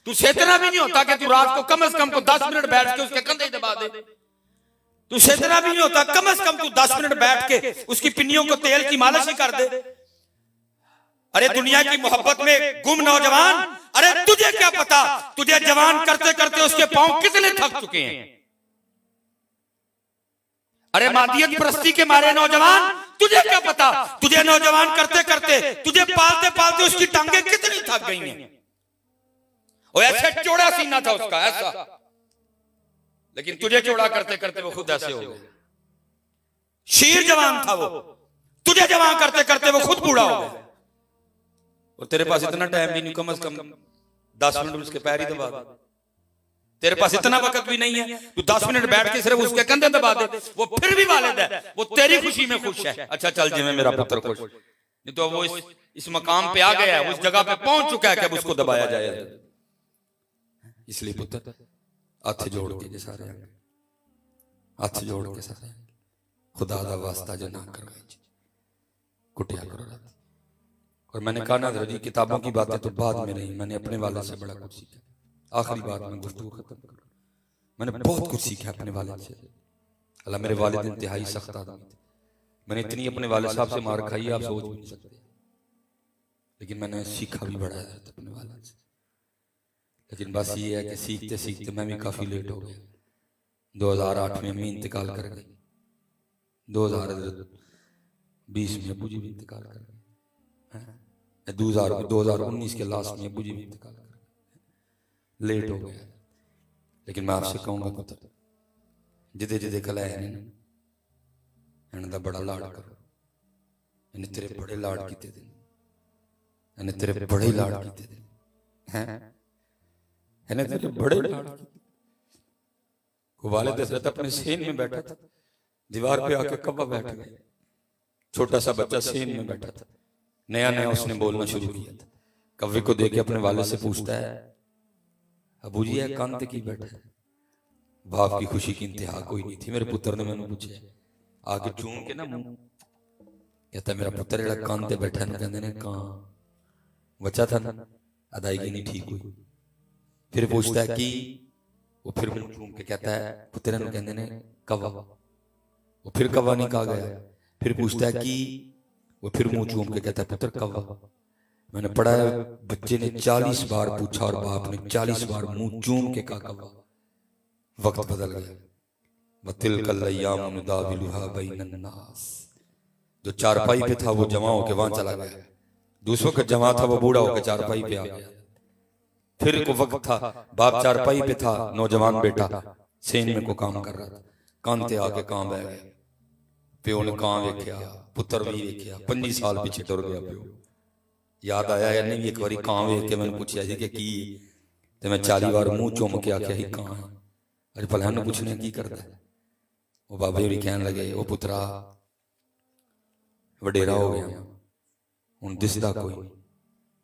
तुझसे इतना भी नहीं होता कि तू रात को कम से कम 10 मिनट बैठ के उसके कंधे ही दबा दे। तू सेदना भी नहीं होता, कम से कम तू 10 मिनट बैठ के उसकी पिन्नियों को तेल की मालिश ही कर दे। अरे दुनिया की मोहब्बत में गुम नौजवान, अरे तुझे क्या पता, तुझे जवान करते करते उसके पांव कितने थक चुके हैं। अरे मादियत परस्ती के मारे नौजवान, तुझे क्या पता, तुझे नौजवान करते करते, तुझे पालते पालते उसकी टांगे कितनी थक गई हैं। और ऐसे चौड़ा सीना था उसका, ऐसा, लेकिन तुझे चौड़ा करते करते वो खुद ऐसे हो गए। शेर जवान था वो, तुझे जवान करते करते वो खुद बूढ़ा हो गया। और तेरे पास इतना टाइम भी नहीं, कम से कम 10 मिनट उसके पैर ही दबा दे। तेरे पास इतना वक्त भी नहीं है, तू 10 मिनट बैठ के सिर्फ उसके कंधे दबा दे, वो फिर भी वालिद है, वो तेरी खुशी में खुश है। अच्छा चल, जिਵੇਂ मेरा पुत्र खुश, नहीं तो वो इस मकाम पे आ गया है, उस जगह पे पहुंच चुका है कि अब उसको दबाया जाए। इसलिए पुत्र हाथ जोड़ के सारे, हाथ जोड़ के सारे, खुदा दा वास्ता जो ना करो, कुटिया करो। और मैंने कहा ना जी, किताबों की बातें तो बाद में रही, मैंने अपने वाले से बड़ा कुछ सीखा। आखिरी बात में गुफ्तगू खत्म करूं, मैंने बहुत कुछ सीखा अपने वालिद से। अल्लाह, मेरे वालिद इंतहाई सख्त आदमी थे। मैंने इतनी अपने वालिद साहब से मार खाई आप सोच भी नहीं सकते, लेकिन मैंने सीखा भी बड़ा है अपने वालिद से। लेकिन बस ये है कि सीखते सीखते मैं भी काफी लेट हो गया। 2008 में अम्मी इंतकाल कर गई, 2020 में अबू जी भी इंतकाल कर गए, 2019 के लास्ट में अबू जी भी इंतकाल कर गए। लेट हो गया, लेकिन मैं आपसे कहूंगा पुत्र, जिदे जिदे कला है इन्हां दा बड़ा लाड़ करो। इन्हें तेरे बड़े लाड़ कीते दे, इन्हें तेरे बड़े लाड़ कीते दे, हैं इन्हें तेरे बड़े लाड़ कीते। वालिद हज़रत अपने सेन में बैठा था, दीवार पे आके कव्वा बैठ गया। छोटा सा बच्चा सेन में बैठा था, नया नया उसने बोलना शुरू किया था। कव्वे को देख के अपने वालिद से पूछता है, अबू जी कान ते की बैठा है। बाप की खुशी की इंतहा कोई नहीं थी। मेरे पुत्र ने मैंने पूछा, आके चूम के ना मुंह, कहता मेरा पुत्र जेड़ा कान ते बैठा ना, कहंदे ने कां, बच्चा था ना, अदायगी नहीं ठीक हुई। फिर पूछता है कि, वो फिर मुंह चूम के कहता है पुत्र ने, कहंदे ने कव्वा, वो फिर कव्वा नहीं कहा गया। फिर पूछता है कि, वो फिर मुंह चूम के कहता है पुत्र कव्वा। मैंने पढ़ा है बच्चे ने 40 बार पूछा और बाप ने 40 बार मुंह चूम के कहा कव्वा। वक्त बदल गया। वतिलकल अय्यामु नुदाविलुहा बैनन नास। जो चारपाई पे था वो जमा होके वहां चला गया, दूसरों का जमा था वो बूढ़ा होकर चारपाई पे आ गया। फिर को वक्त था, बाप चारपाई पे था, नौजवान बेटा सेन में को काम कर रहा था, कांते आके काम बह गया। प्यो ने काम वेख्या, पुत्र भी वेख्या, 25 साल पीछे टुर गया प्यो। याद आया इन्हें भी एक बारी कां वेख के मैंने पूछा जी कि की, ते मैं 40 बार मुंह चुम के आख्या ही कां है। अरे भला इन्हें पूछने की करता है। वो बाबे भी कहने लगे, वो पुत्रा वडेरा हो गया, हुण दिसदा कोई नहीं,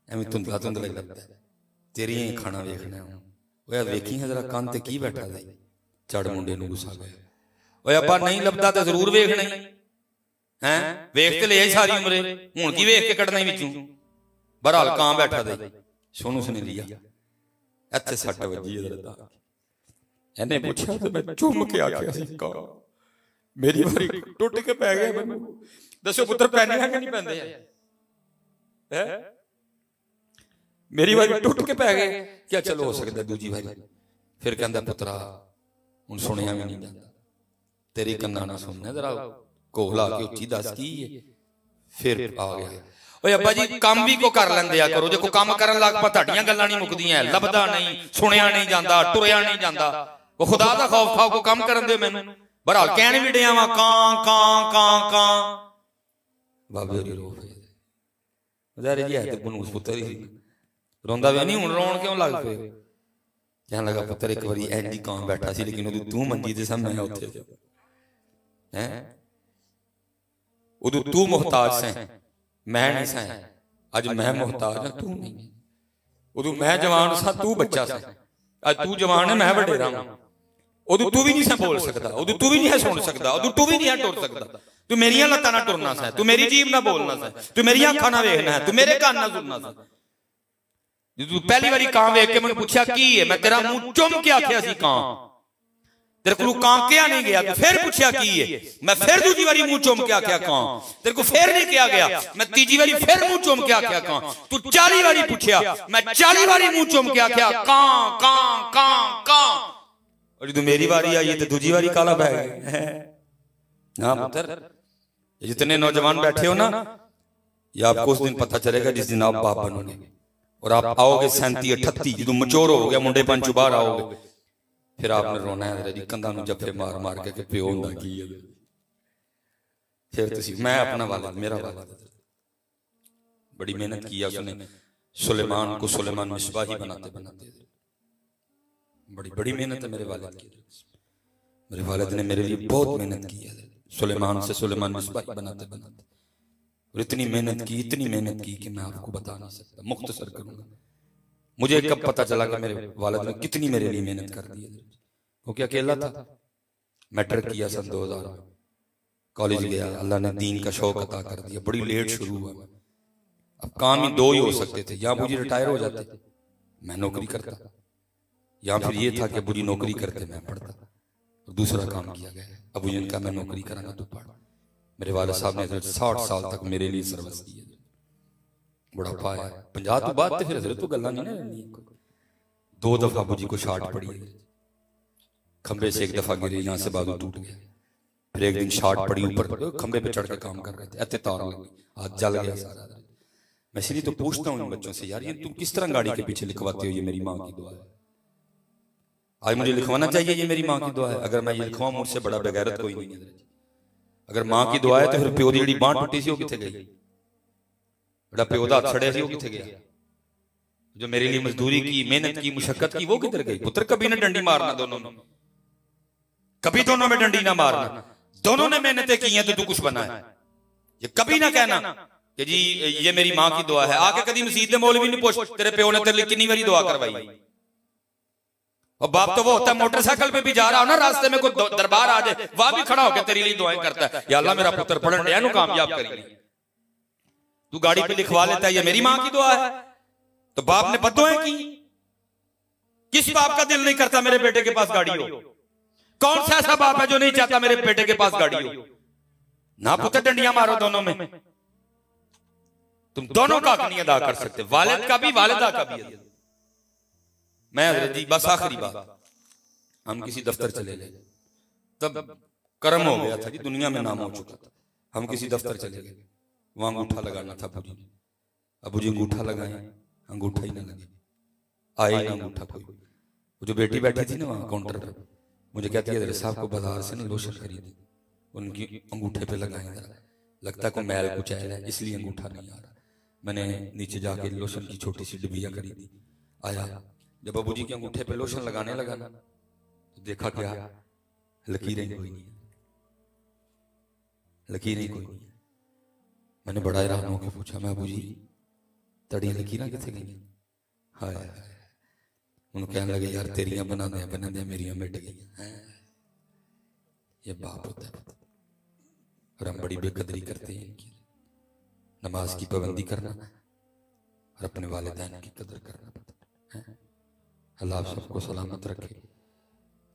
एवं धुंधला धुंधला लगता है, तेरी ही खाना वेखना। वो वेखी है जरा कान ते की बैठा था। चढ़ मुंडे नूं गुस्सा गया, ओए अब्बा नहीं लभदा ते जरूर वेखना ही हैं, वेख ते ले आई सारी उम्र, हुण की वेख के कढना ही विचों। बहरहाल कां बैठा दे, सोनू उसने लिया, इत्थे सट वजी है। इन्हें पूछा तो मैं चुम के आख्या सी कां, मेरी वारी टुट के पै गया। मैनूं दसो पुत्र पैने है कि नहीं पैंदे है? मेरी वारी टुट के पै गए, क्या चलो हो सकता दूजी वारी। फिर कहंदा पुत्रा हुण सुनिया भी नहीं जांदा, तेरी कन्ना ना सुनना, जरा कोहला के उच्ची दस की है। फिर आ गया, ओए अब्बा जी काम भी को कर लैंदे आ करो, जे कोई काम करन लग पा तुहाडीआं गल्लां नहीं मुकदियां, लभदा नहीं, सुनिया नहीं जांदा, टुरिया नहीं जांदा। वो खुदा दा खौफ खाओ को काम करन दे मैनूं। बहरहाल कहण भी डिया वा कां कां कां कां। बाबे दी रो पे वजारे जी है ते बनूस पुत्र ही रोंदा वे नहीं, हुण रोण क्यों लग पे? कहण लगा पुत्र एक बारी इंज ही कां बैठा सी, लेकिन उदों तू मंजी ते सा, मैं उत्थे हैं, उदों तू मुहताज सैं, मैं नहीं सा, अज मैं मुहताज हां, तू नहीं। उदों मैं जवान सा, तू बच्चा सा, अज तू जवान है, मैं वडेरा हां। उदों तू भी नहीं सा बोल सकदा, उदों तू भी नहीं है सुन सकदा, उदों तू भी नहीं है टुर सकदा। तू मेरियां लत्तां ना टुरना सा, तू मेरी जीभ ना बोलना सा, तू मेरियां अखां ना वेखना है, तू मेरे कान ना सुनना सा। तू पहली बारी कां वेख के मैनूं पुछया की है, मैं तेरा मुंह चुम के आख्या सी कां, तेरे को कां क्या नहीं गया, फिर पूछया की है, मैं फिर दूसरी बारी मुंह चूम के आख्या कां, तेरे को फिर नहीं किया गया, मैं तीजी बारी फिर मुंह चूम के आख्या कां, तू 40 बारी पूछया, मैं 40 बारी मुंह चूम के आख्या कां कां कां कां, और जो मेरी बारी आई है तो दूसरी बारी काला बह गए। हाँ पुत्र, जितने नौजवान बैठे हो ना, ये आपको उस दिन पता चलेगा जिस दिन आप बाप बनोगे और आप आओगे 37 38 जो मचोर हो गया, मुंडे पंच बाहर आओगे, फिर आपने रोना है जी कंधा नूं जफे मार मार के प्यो हुंदा की है। फिर तुसी मैं अपना वालिद, मेरा वालिद बड़ी मेहनत की है उसने, सुलेमान को सुलेमान मिसबाही बनाते बनाते बड़ी बड़ी मेहनत है मेरे वालिद की। मेरे वालिद ने मेरे लिए बहुत मेहनत की है, सुलेमान से सुलेमान मिसबाही बनाते बनाते, और इतनी मेहनत की कि मैं आपको बता नहीं सकता, मुख्तसर करूंगा। मुझे कब पता चला कि मेरे वालिद ने कितनी मेरे लिए मेहनत कर दी है, क्योंकि अकेला था। मैट्रिक किया सन 2000, कॉलेज गया, अल्लाह ने दीन का शौक अता कर दिया, बड़ी लेट शुरू हुआ। अब काम ही 2 ही हो सकते थे, या मुझे रिटायर हो जाते मैं नौकरी करता, या फिर ये था कि बुरी नौकरी करते मैं पढ़ता, और दूसरा काम किया गया, अबू जन का मैं नौकरी कराना तो पढ़। मेरे वाले साहब ने 60 साल तक मेरे लिए सर्विस की है, बुढ़ापा है 50 तो बाद फिर हजरत तो गल्ला नहीं ना। 2 दफा अबू जी को शार्ट पड़ी है, खंबे से एक दफा गिरे, यहाँ से बाजू टूट गया, फिर एक दिन शार्ट पड़ी, ऊपर खंबे पे चढ़ के काम कर रहे थे, ऐसे तार लगी, हाथ जल गया सारा। मैं इसलिए तो पूछता हूँ इन बच्चों से, यार ये तुम किस तरह गाड़ी के पीछे लिखवाते हो ये मेरी माँ की दुआ है। आज मुझे लिखवाना चाहिए ये मेरी माँ की दुआ है, अगर मैं ये लिखवाऊं मुझसे बड़ा बेगैरत कोई नहीं है। अगर माँ की दुआ है तो फिर प्यो दी जी बांह टुटी सी वो किथे गई, बड़ा प्यो दा हथ छड़े सी वो किथे गया, जो मेरे लिए मजदूरी की, मेहनत की, मुशक्कत की, वो किधर गई। पुत्र कभी ना डंडी मारना, दोनों ने कभी दोनों में डंडी ना मारना, दोनों ने मेहनतें की हैं तो तू कुछ बना है। ये कभी ना कहना कि जी ये मेरी माँ की दुआ है, आके कभी मसीद दे मौलवी नहीं पूछ तेरे प्यो ने तेरे लिए कितनी बारी दुआ करवाई। और बाप तो वो होता है मोटरसाइकिल पे भी जा रहा हो ना, रास्ते में कोई दरबार आ जाए, वहां भी खड़ा होकर तेरे लिए दुआएं करता है, या अल्लाह मेरा पुत्र पढ़न दिया नु कामयाब करेगी। तू गाड़ी पे लिखवा लेता है ये मेरी माँ की दुआ है, तो बाप ने बद्दुआएं की। किस बाप का दिल नहीं करता मेरे बेटे के पास गाड़ी हो? कौन सा ऐसा बाप है जो नहीं चाहता मेरे बेटे के पास गाड़ी हो? ना पुत्र डंडियां मारो दोनों में, तुम दोनों का हक नहीं अदा कर सकते, वालिद का भी वालिदा का भी। मैं हजरत जी बस आखिरी बात, हम किसी दफ्तर चले गए, तब कर्म हो गया था जी, दुनिया में नाम हो चुका था। हम किसी दफ्तर चले गए, वहां अंगूठा लगाना था अबू जी ने, अबू जी अंगूठा लगाए, अंगूठा ही ना लगे, आए ना अंगूठा कोई। वो जो बेटी बैठी थी ना वहां काउंटर पर, मुझे कहती है साहब को बाजार से ना लोशन खरीदे, उनकी अंगूठे पे लगाए, लगता को मैल कुछ है इसलिए अंगूठा नहीं आ रहा। मैंने नीचे जाके लोशन की छोटी सी डिबिया खरीदी, आया, जब अबू जी के अंगूठे पे लोशन लगाने लगा ना तो देखा क्या, लकीरें कोई नहीं, लकीरें कोई नहीं। मैंने बड़ा हैरान होकर पूछा, मैं अबू जी तड़ी लकीरें कितने गई? हाय उन्होंने कहने लगे यार तेरियां बना दे मेरियां मिट गई। ये बाप होता है, और हम बड़ी बेकदरी करते हैं इनकी। नमाज की पाबंदी करना और अपने वालिदैन की कदर करना पड़ता है। अल्लाह सबको सलामत रखे।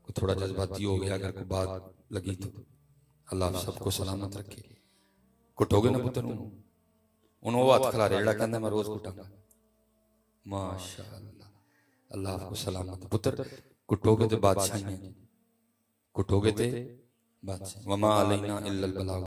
कोई थोड़ा जज्बाती हो गया, अगर कोई बात लगी तो अल्लाह सबको सलामत रखे। कुटोगे ना पुत्र उन्होंने हाथ खिला रहे जड़ा कहता मैं रोज कुटांगा, माशाअल्लाह, अल्लाह आपको सलामत। पुत्र कुटोगे तो बादशाही, कुटोगे तो बादशाह, वमा अलैना इल्लल बलाग।